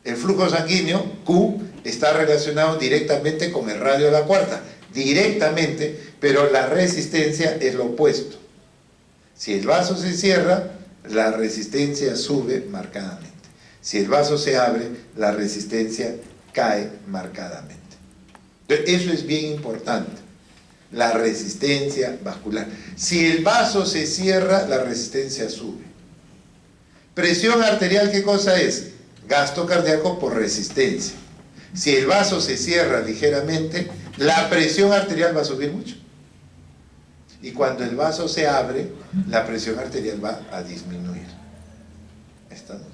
Speaker 1: El flujo sanguíneo, Q, está relacionado directamente con el radio a la cuarta. Directamente, pero la resistencia es lo opuesto. Si el vaso se cierra, la resistencia sube marcadamente. Si el vaso se abre, la resistencia cae marcadamente. Entonces, eso es bien importante. la resistencia vascular. Si el vaso se cierra, la resistencia sube. Presión arterial, ¿qué cosa es? Gasto cardíaco por resistencia. Si el vaso se cierra ligeramente, la presión arterial va a subir mucho. Y cuando el vaso se abre, la presión arterial va a disminuir. ¿Estamos?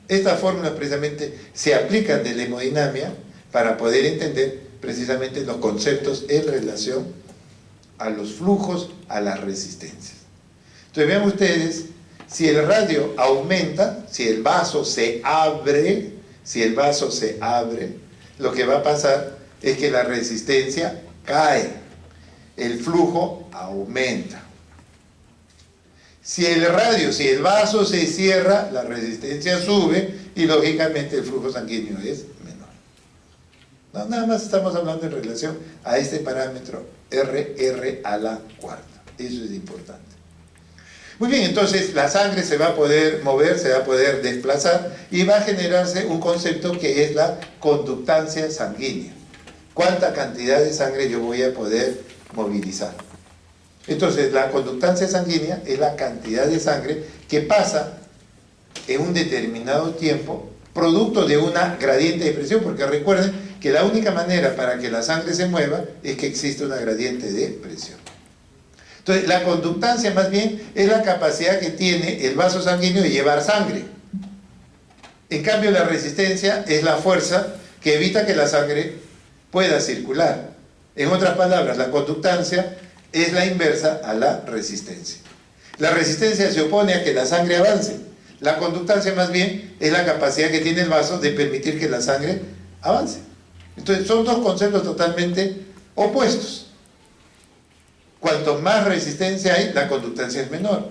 Speaker 1: Estas fórmulas precisamente se aplican de la hemodinamia para poder entender precisamente los conceptos en relación a los flujos, a las resistencias. Entonces vean ustedes, si el radio aumenta, si el vaso se abre, lo que va a pasar es que la resistencia cae, el flujo aumenta. Si el vaso se cierra, la resistencia sube y lógicamente el flujo sanguíneo es menor. No, nada más estamos hablando en relación a este parámetro RR a la cuarta. Eso es importante. Muy bien, entonces la sangre se va a poder mover, se va a poder desplazar y va a generarse un concepto que es la conductancia sanguínea. ¿Cuánta cantidad de sangre yo voy a poder movilizar? Entonces la conductancia sanguínea es la cantidad de sangre que pasa en un determinado tiempo producto de una gradiente de presión, porque recuerden que la única manera para que la sangre se mueva es que existe una gradiente de presión. Entonces, la conductancia más bien es la capacidad que tiene el vaso sanguíneo de llevar sangre. En cambio, la resistencia es la fuerza que evita que la sangre pueda circular. En otras palabras, la conductancia es la inversa a la resistencia. La resistencia se opone a que la sangre avance. La conductancia más bien es la capacidad que tiene el vaso de permitir que la sangre avance. Entonces, son dos conceptos totalmente opuestos. Cuanto más resistencia hay, la conductancia es menor.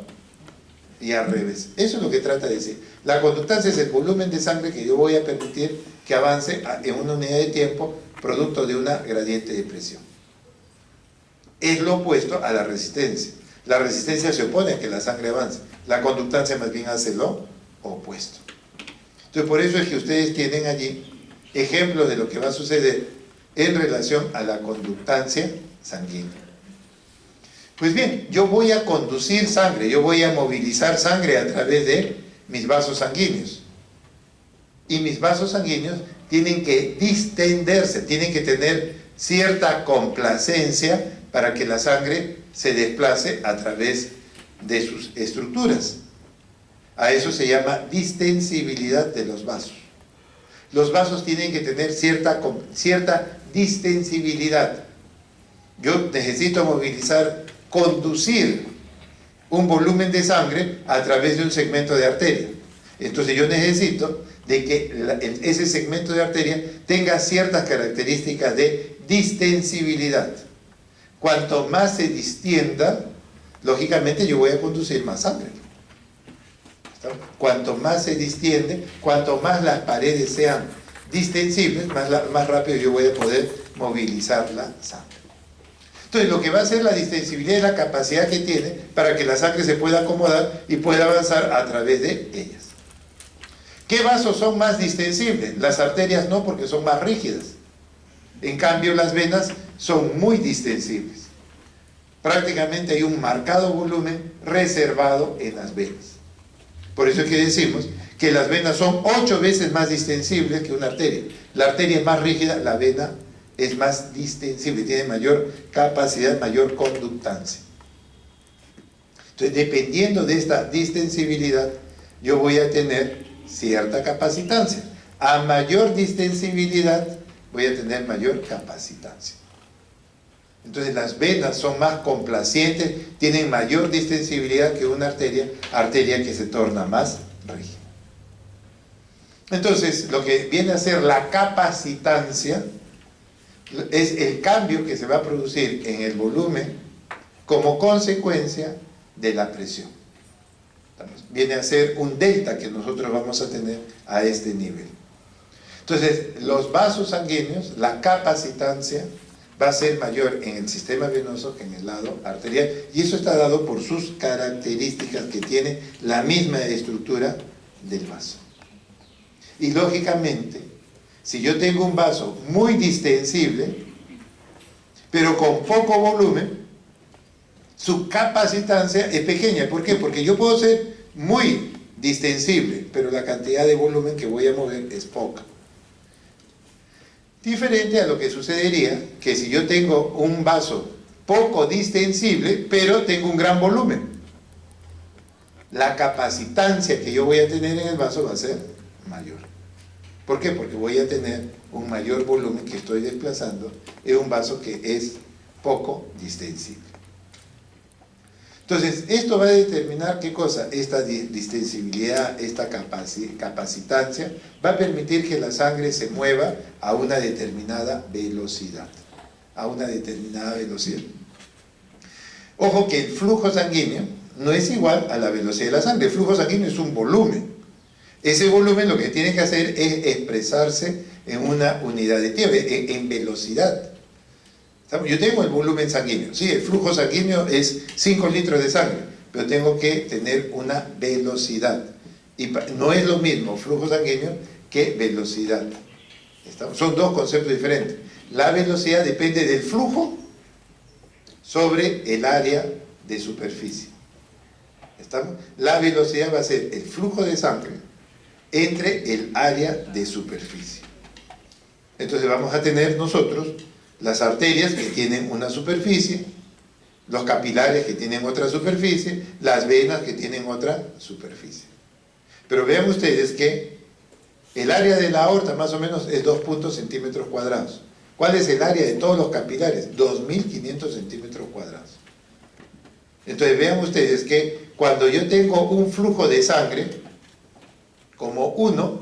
Speaker 1: Y al revés. Eso es lo que trata de decir. La conductancia es el volumen de sangre que yo voy a permitir que avance en una unidad de tiempo producto de una gradiente de presión. Es lo opuesto a la resistencia. La resistencia se opone a que la sangre avance. La conductancia más bien hace lo opuesto. Entonces, por eso es que ustedes tienen allí ejemplos de lo que va a suceder en relación a la conductancia sanguínea. Pues bien, yo voy a conducir sangre, yo voy a movilizar sangre a través de mis vasos sanguíneos. Y mis vasos sanguíneos tienen que distenderse, tienen que tener cierta complacencia para que la sangre se desplace a través de sus estructuras. A eso se llama distensibilidad de los vasos. Los vasos tienen que tener cierta distensibilidad. Yo necesito conducir un volumen de sangre a través de un segmento de arteria. Entonces yo necesito de que ese segmento de arteria tenga ciertas características de distensibilidad. Cuanto más se distienda, lógicamente yo voy a conducir más sangre. Cuanto más se distiende, cuanto más las paredes sean distensibles, más rápido yo voy a poder movilizar la sangre. Entonces lo que va a hacer la distensibilidad es la capacidad que tiene para que la sangre se pueda acomodar y pueda avanzar a través de ellas. ¿Qué vasos son más distensibles? Las arterias no, porque son más rígidas. En cambio las venas son muy distensibles. Prácticamente hay un marcado volumen reservado en las venas. Por eso es que decimos que las venas son 8 veces más distensibles que una arteria. La arteria es más rígida, la vena es más distensible, tiene mayor capacidad, mayor conductancia. Entonces, dependiendo de esta distensibilidad, yo voy a tener cierta capacitancia. A mayor distensibilidad, voy a tener mayor capacitancia. Entonces, las venas son más complacientes, tienen mayor distensibilidad que una arteria que se torna más rígida. Entonces, lo que viene a ser la capacitancia es el cambio que se va a producir en el volumen como consecuencia de la presión. Viene a ser un delta que nosotros vamos a tener a este nivel. Entonces, los vasos sanguíneos, la capacitancia va a ser mayor en el sistema venoso que en el lado arterial, y eso está dado por sus características que tiene la misma estructura del vaso. Y lógicamente, si yo tengo un vaso muy distensible, pero con poco volumen, su capacitancia es pequeña. ¿Por qué? Porque yo puedo ser muy distensible, pero la cantidad de volumen que voy a mover es poca. Diferente a lo que sucedería que si yo tengo un vaso poco distensible, pero tengo un gran volumen. La capacitancia que yo voy a tener en el vaso va a ser mayor. ¿Por qué? Porque voy a tener un mayor volumen que estoy desplazando en un vaso que es poco distensible. Entonces, esto va a determinar qué cosa, esta distensibilidad, esta capacitancia, va a permitir que la sangre se mueva a una determinada velocidad. A una determinada velocidad. Ojo que el flujo sanguíneo no es igual a la velocidad de la sangre. El flujo sanguíneo es un volumen. Ese volumen lo que tiene que hacer es expresarse en una unidad de tiempo, en velocidad. Yo tengo el volumen sanguíneo, sí, el flujo sanguíneo es 5 litros de sangre, pero tengo que tener una velocidad. Y no es lo mismo flujo sanguíneo que velocidad. Son dos conceptos diferentes. La velocidad depende del flujo sobre el área de superficie. ¿Estamos? La velocidad va a ser el flujo de sangre entre el área de superficie. Entonces vamos a tener nosotros las arterias que tienen una superficie, los capilares que tienen otra superficie, las venas que tienen otra superficie. Pero vean ustedes que el área de la aorta más o menos es 2 centímetros cuadrados. ¿Cuál es el área de todos los capilares? 2.500 centímetros cuadrados. Entonces vean ustedes que cuando yo tengo un flujo de sangre como 1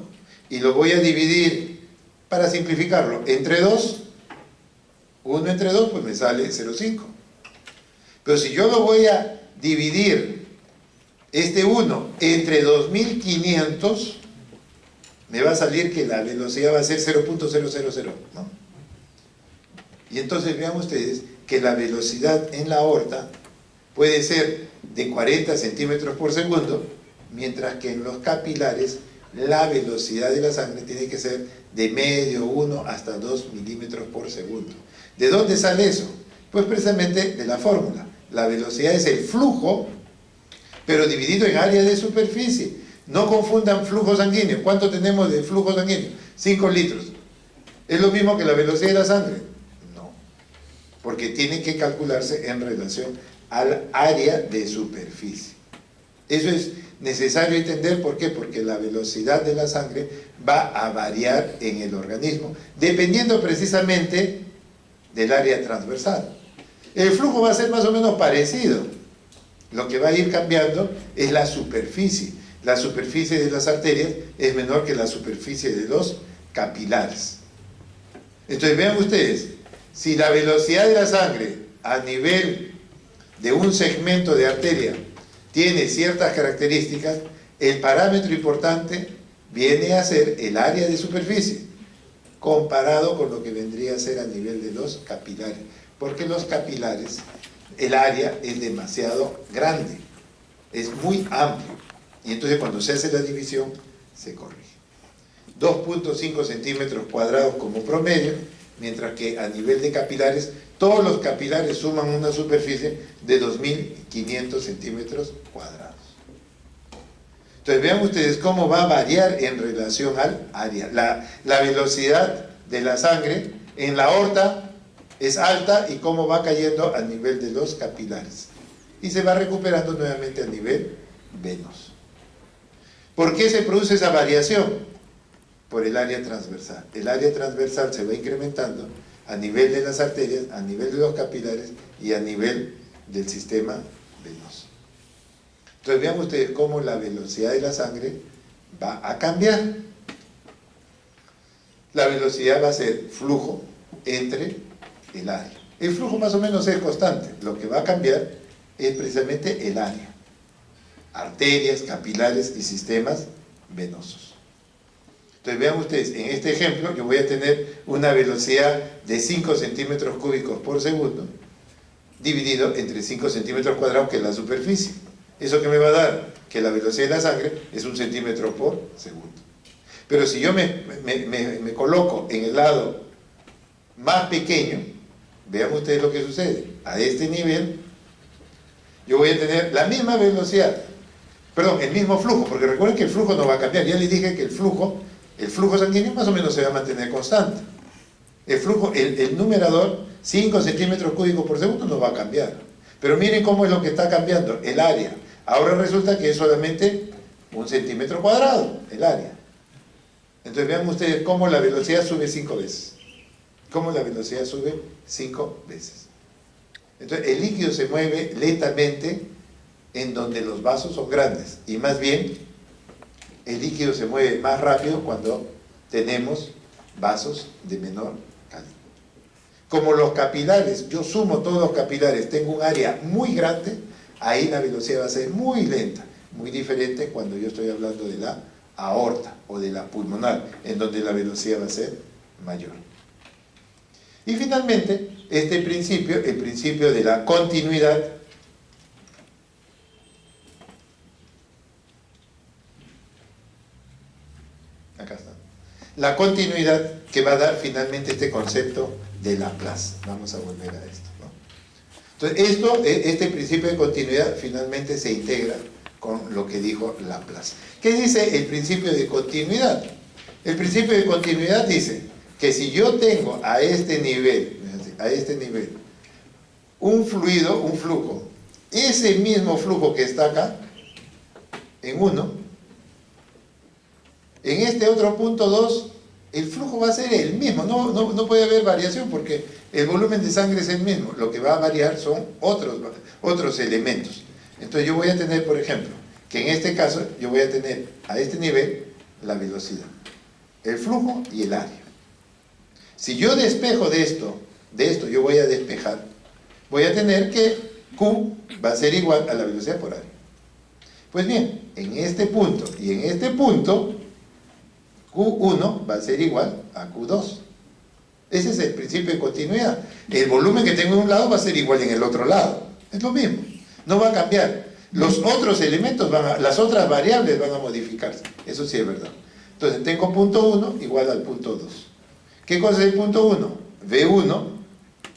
Speaker 1: y lo voy a dividir, para simplificarlo, entre 2, 1 entre 2 pues me sale 0,5. Pero si yo lo voy a dividir este 1 entre 2.500, me va a salir que la velocidad va a ser 0.000, ¿no? Y entonces vean ustedes que la velocidad en la aorta puede ser de 40 centímetros por segundo, mientras que en los capilares la velocidad de la sangre tiene que ser de medio, 1 hasta 2 milímetros por segundo. ¿De dónde sale eso? Pues precisamente de la fórmula. La velocidad es el flujo, pero dividido en área de superficie. No confundan flujo sanguíneo. ¿Cuánto tenemos de flujo sanguíneo? 5 litros. ¿Es lo mismo que la velocidad de la sangre? No. Porque tiene que calcularse en relación al área de superficie. Eso es necesario entender. ¿Por qué? Porque la velocidad de la sangre va a variar en el organismo, dependiendo precisamente del área transversal. El flujo va a ser más o menos parecido. Lo que va a ir cambiando es la superficie. La superficie de las arterias es menor que la superficie de los capilares. Entonces vean ustedes, si la velocidad de la sangre a nivel de un segmento de arteria tiene ciertas características, el parámetro importante viene a ser el área de superficie, comparado con lo que vendría a ser a nivel de los capilares. Porque los capilares, el área es demasiado grande, es muy amplio. Y entonces cuando se hace la división, se corrige. 2.5 centímetros cuadrados como promedio, mientras que a nivel de capilares, todos los capilares suman una superficie de 2.500 centímetros cuadrados. Entonces vean ustedes cómo va a variar en relación al área. La velocidad de la sangre en la aorta es alta y cómo va cayendo a nivel de los capilares. Y se va recuperando nuevamente a nivel venoso. ¿Por qué se produce esa variación? Por el área transversal. El área transversal se va incrementando a nivel de las arterias, a nivel de los capilares y a nivel del sistema venoso. Entonces vean ustedes cómo la velocidad de la sangre va a cambiar. La velocidad va a ser flujo entre el área. El flujo más o menos es constante. Lo que va a cambiar es precisamente el área. Arterias, capilares y sistemas venosos. Entonces vean ustedes, en este ejemplo yo voy a tener una velocidad de 5 centímetros cúbicos por segundo dividido entre 5 centímetros cuadrados, que es la superficie. ¿Eso qué me va a dar? Que la velocidad de la sangre es 1 centímetro por segundo. Pero si yo me coloco en el lado más pequeño, vean ustedes lo que sucede. A este nivel, yo voy a tener la misma velocidad, perdón, el mismo flujo, porque recuerden que el flujo no va a cambiar. Ya les dije que el flujo sanguíneo más o menos se va a mantener constante. El flujo, el numerador, 5 centímetros cúbicos por segundo, no va a cambiar. Pero miren cómo es lo que está cambiando, el área. Ahora resulta que es solamente 1 centímetro cuadrado, el área. Entonces vean ustedes cómo la velocidad sube 5 veces. Cómo la velocidad sube 5 veces. Entonces el líquido se mueve lentamente en donde los vasos son grandes. Y más bien, el líquido se mueve más rápido cuando tenemos vasos de menor calidad. Como los capilares, yo sumo todos los capilares, tengo un área muy grande, ahí la velocidad va a ser muy lenta. Muy diferente cuando yo estoy hablando de la aorta o de la pulmonar, en donde la velocidad va a ser mayor. Y finalmente, este principio, el principio de la continuidad, acá está, la continuidad que va a dar finalmente este concepto de Laplace. Vamos a volver a esto, ¿no? Entonces, este principio de continuidad finalmente se integra con lo que dijo Laplace. ¿Qué dice el principio de continuidad? El principio de continuidad dice que si yo tengo a este nivel, un fluido, un flujo, ese mismo flujo que está acá, en 1, en este otro punto 2, el flujo va a ser el mismo, no puede haber variación porque el volumen de sangre es el mismo, lo que va a variar son otros elementos. Entonces yo voy a tener, por ejemplo, que en este caso yo voy a tener a este nivel la velocidad, el flujo y el área. Si yo despejo de esto yo voy a despejar, voy a tener que Q va a ser igual a la velocidad por área. Pues bien, en este punto y en este punto, Q1 va a ser igual a Q2. Ese es el principio de continuidad. El volumen que tengo en un lado va a ser igual en el otro lado. Es lo mismo. No va a cambiar. Los otros elementos, las otras variables van a modificarse. Eso sí es verdad. Entonces tengo punto 1 igual al punto 2. ¿Qué cosa es el punto 1? V1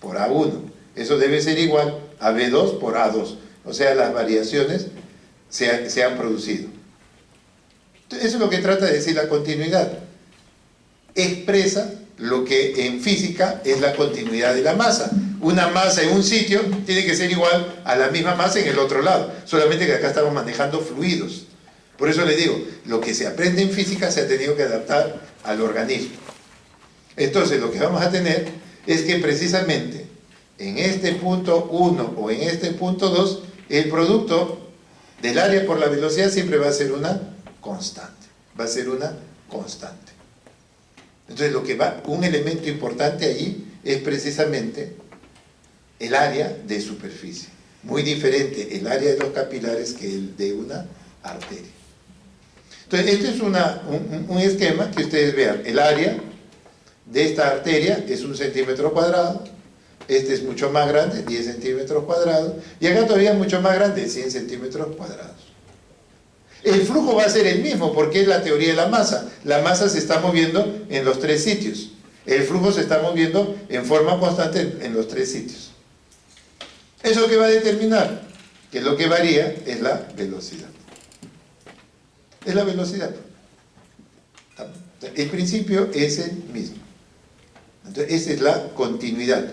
Speaker 1: por A1. Eso debe ser igual a V2 por A2. O sea, las variaciones se han producido. Entonces, eso es lo que trata de decir la continuidad. Expresa lo que en física es la continuidad de la masa. Una masa en un sitio tiene que ser igual a la misma masa en el otro lado. Solamente que acá estamos manejando fluidos. Por eso les digo, lo que se aprende en física se ha tenido que adaptar al organismo. Entonces, lo que vamos a tener es que precisamente en este punto 1 o en este punto 2, el producto del área por la velocidad siempre va a ser una constante. Va a ser una constante. Entonces, un elemento importante allí es precisamente el área de superficie. Muy diferente el área de los capilares que el de una arteria. Entonces, este es un esquema que ustedes vean. El área de esta arteria es 1 centímetro cuadrado. Este es mucho más grande, 10 centímetros cuadrados. Y acá todavía mucho más grande, 100 centímetros cuadrados. El flujo va a ser el mismo porque es la teoría de la masa. La masa se está moviendo en los 3 sitios. El flujo se está moviendo en forma constante en los 3 sitios. ¿Eso qué va a determinar? Que lo que varía es la velocidad. Es la velocidad. El principio es el mismo. Entonces, esa es la continuidad.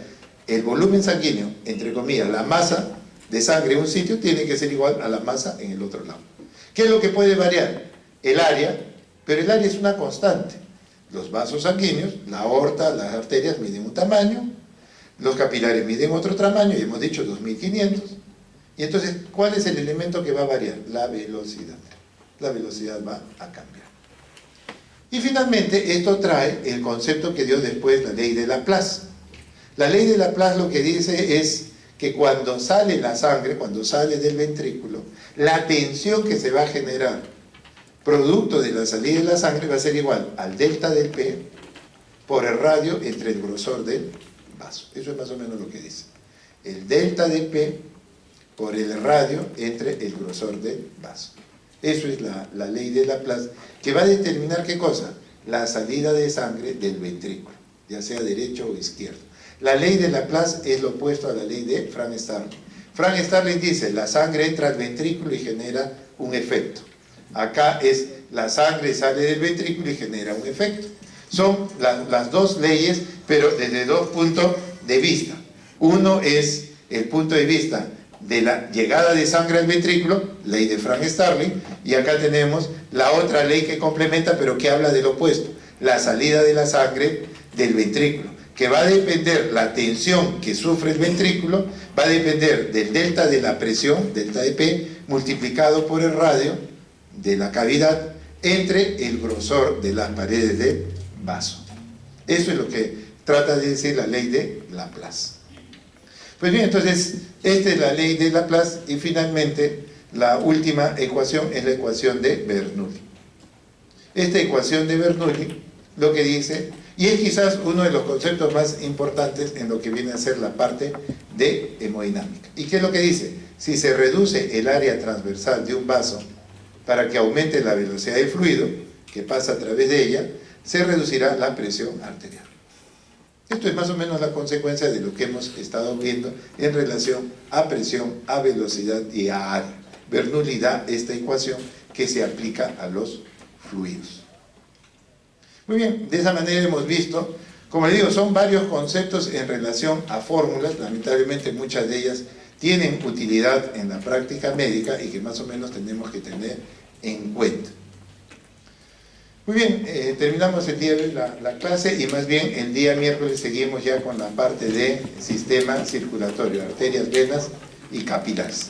Speaker 1: El volumen sanguíneo, entre comillas, la masa de sangre en un sitio tiene que ser igual a la masa en el otro lado. ¿Qué es lo que puede variar? El área, pero el área es una constante. Los vasos sanguíneos, la aorta, las arterias miden un tamaño, los capilares miden otro tamaño, y hemos dicho 2500. Y entonces, ¿cuál es el elemento que va a variar? La velocidad. La velocidad va a cambiar. Y finalmente, esto trae el concepto que dio después la ley de Laplace. La ley de Laplace lo que dice es que cuando sale la sangre, cuando sale del ventrículo, la tensión que se va a generar producto de la salida de la sangre va a ser igual al delta del P por el radio entre el grosor del vaso. Eso es más o menos lo que dice. El delta del P por el radio entre el grosor del vaso. Eso es la ley de Laplace, que va a determinar ¿qué cosa? La salida de sangre del ventrículo, ya sea derecho o izquierdo. La ley de Laplace es lo opuesto a la ley de Frank Starling. Frank Starling dice, la sangre entra al ventrículo y genera un efecto. Acá es, la sangre sale del ventrículo y genera un efecto. Son las dos leyes, pero desde dos puntos de vista. Uno es el punto de vista de la llegada de sangre al ventrículo, ley de Frank Starling, y acá tenemos la otra ley que complementa, pero que habla del opuesto, la salida de la sangre del ventrículo, que va a depender, la tensión que sufre el ventrículo, va a depender del delta de la presión, delta de P, multiplicado por el radio de la cavidad, entre el grosor de las paredes del vaso. Eso es lo que trata de decir la ley de Laplace. Pues bien, entonces, esta es la ley de Laplace, y finalmente la última ecuación es la ecuación de Bernoulli. Esta ecuación de Bernoulli lo que dice, y es quizás uno de los conceptos más importantes en lo que viene a ser la parte de hemodinámica. ¿Y qué es lo que dice? Si se reduce el área transversal de un vaso para que aumente la velocidad del fluido que pasa a través de ella, se reducirá la presión arterial. Esto es más o menos la consecuencia de lo que hemos estado viendo en relación a presión, a velocidad y a área. Bernoulli da esta ecuación que se aplica a los fluidos. Muy bien, de esa manera hemos visto, como les digo, son varios conceptos en relación a fórmulas, lamentablemente muchas de ellas tienen utilidad en la práctica médica y que más o menos tenemos que tener en cuenta. Muy bien, terminamos el día de la clase, y más bien el día miércoles seguimos ya con la parte de sistema circulatorio, arterias, venas y capilares.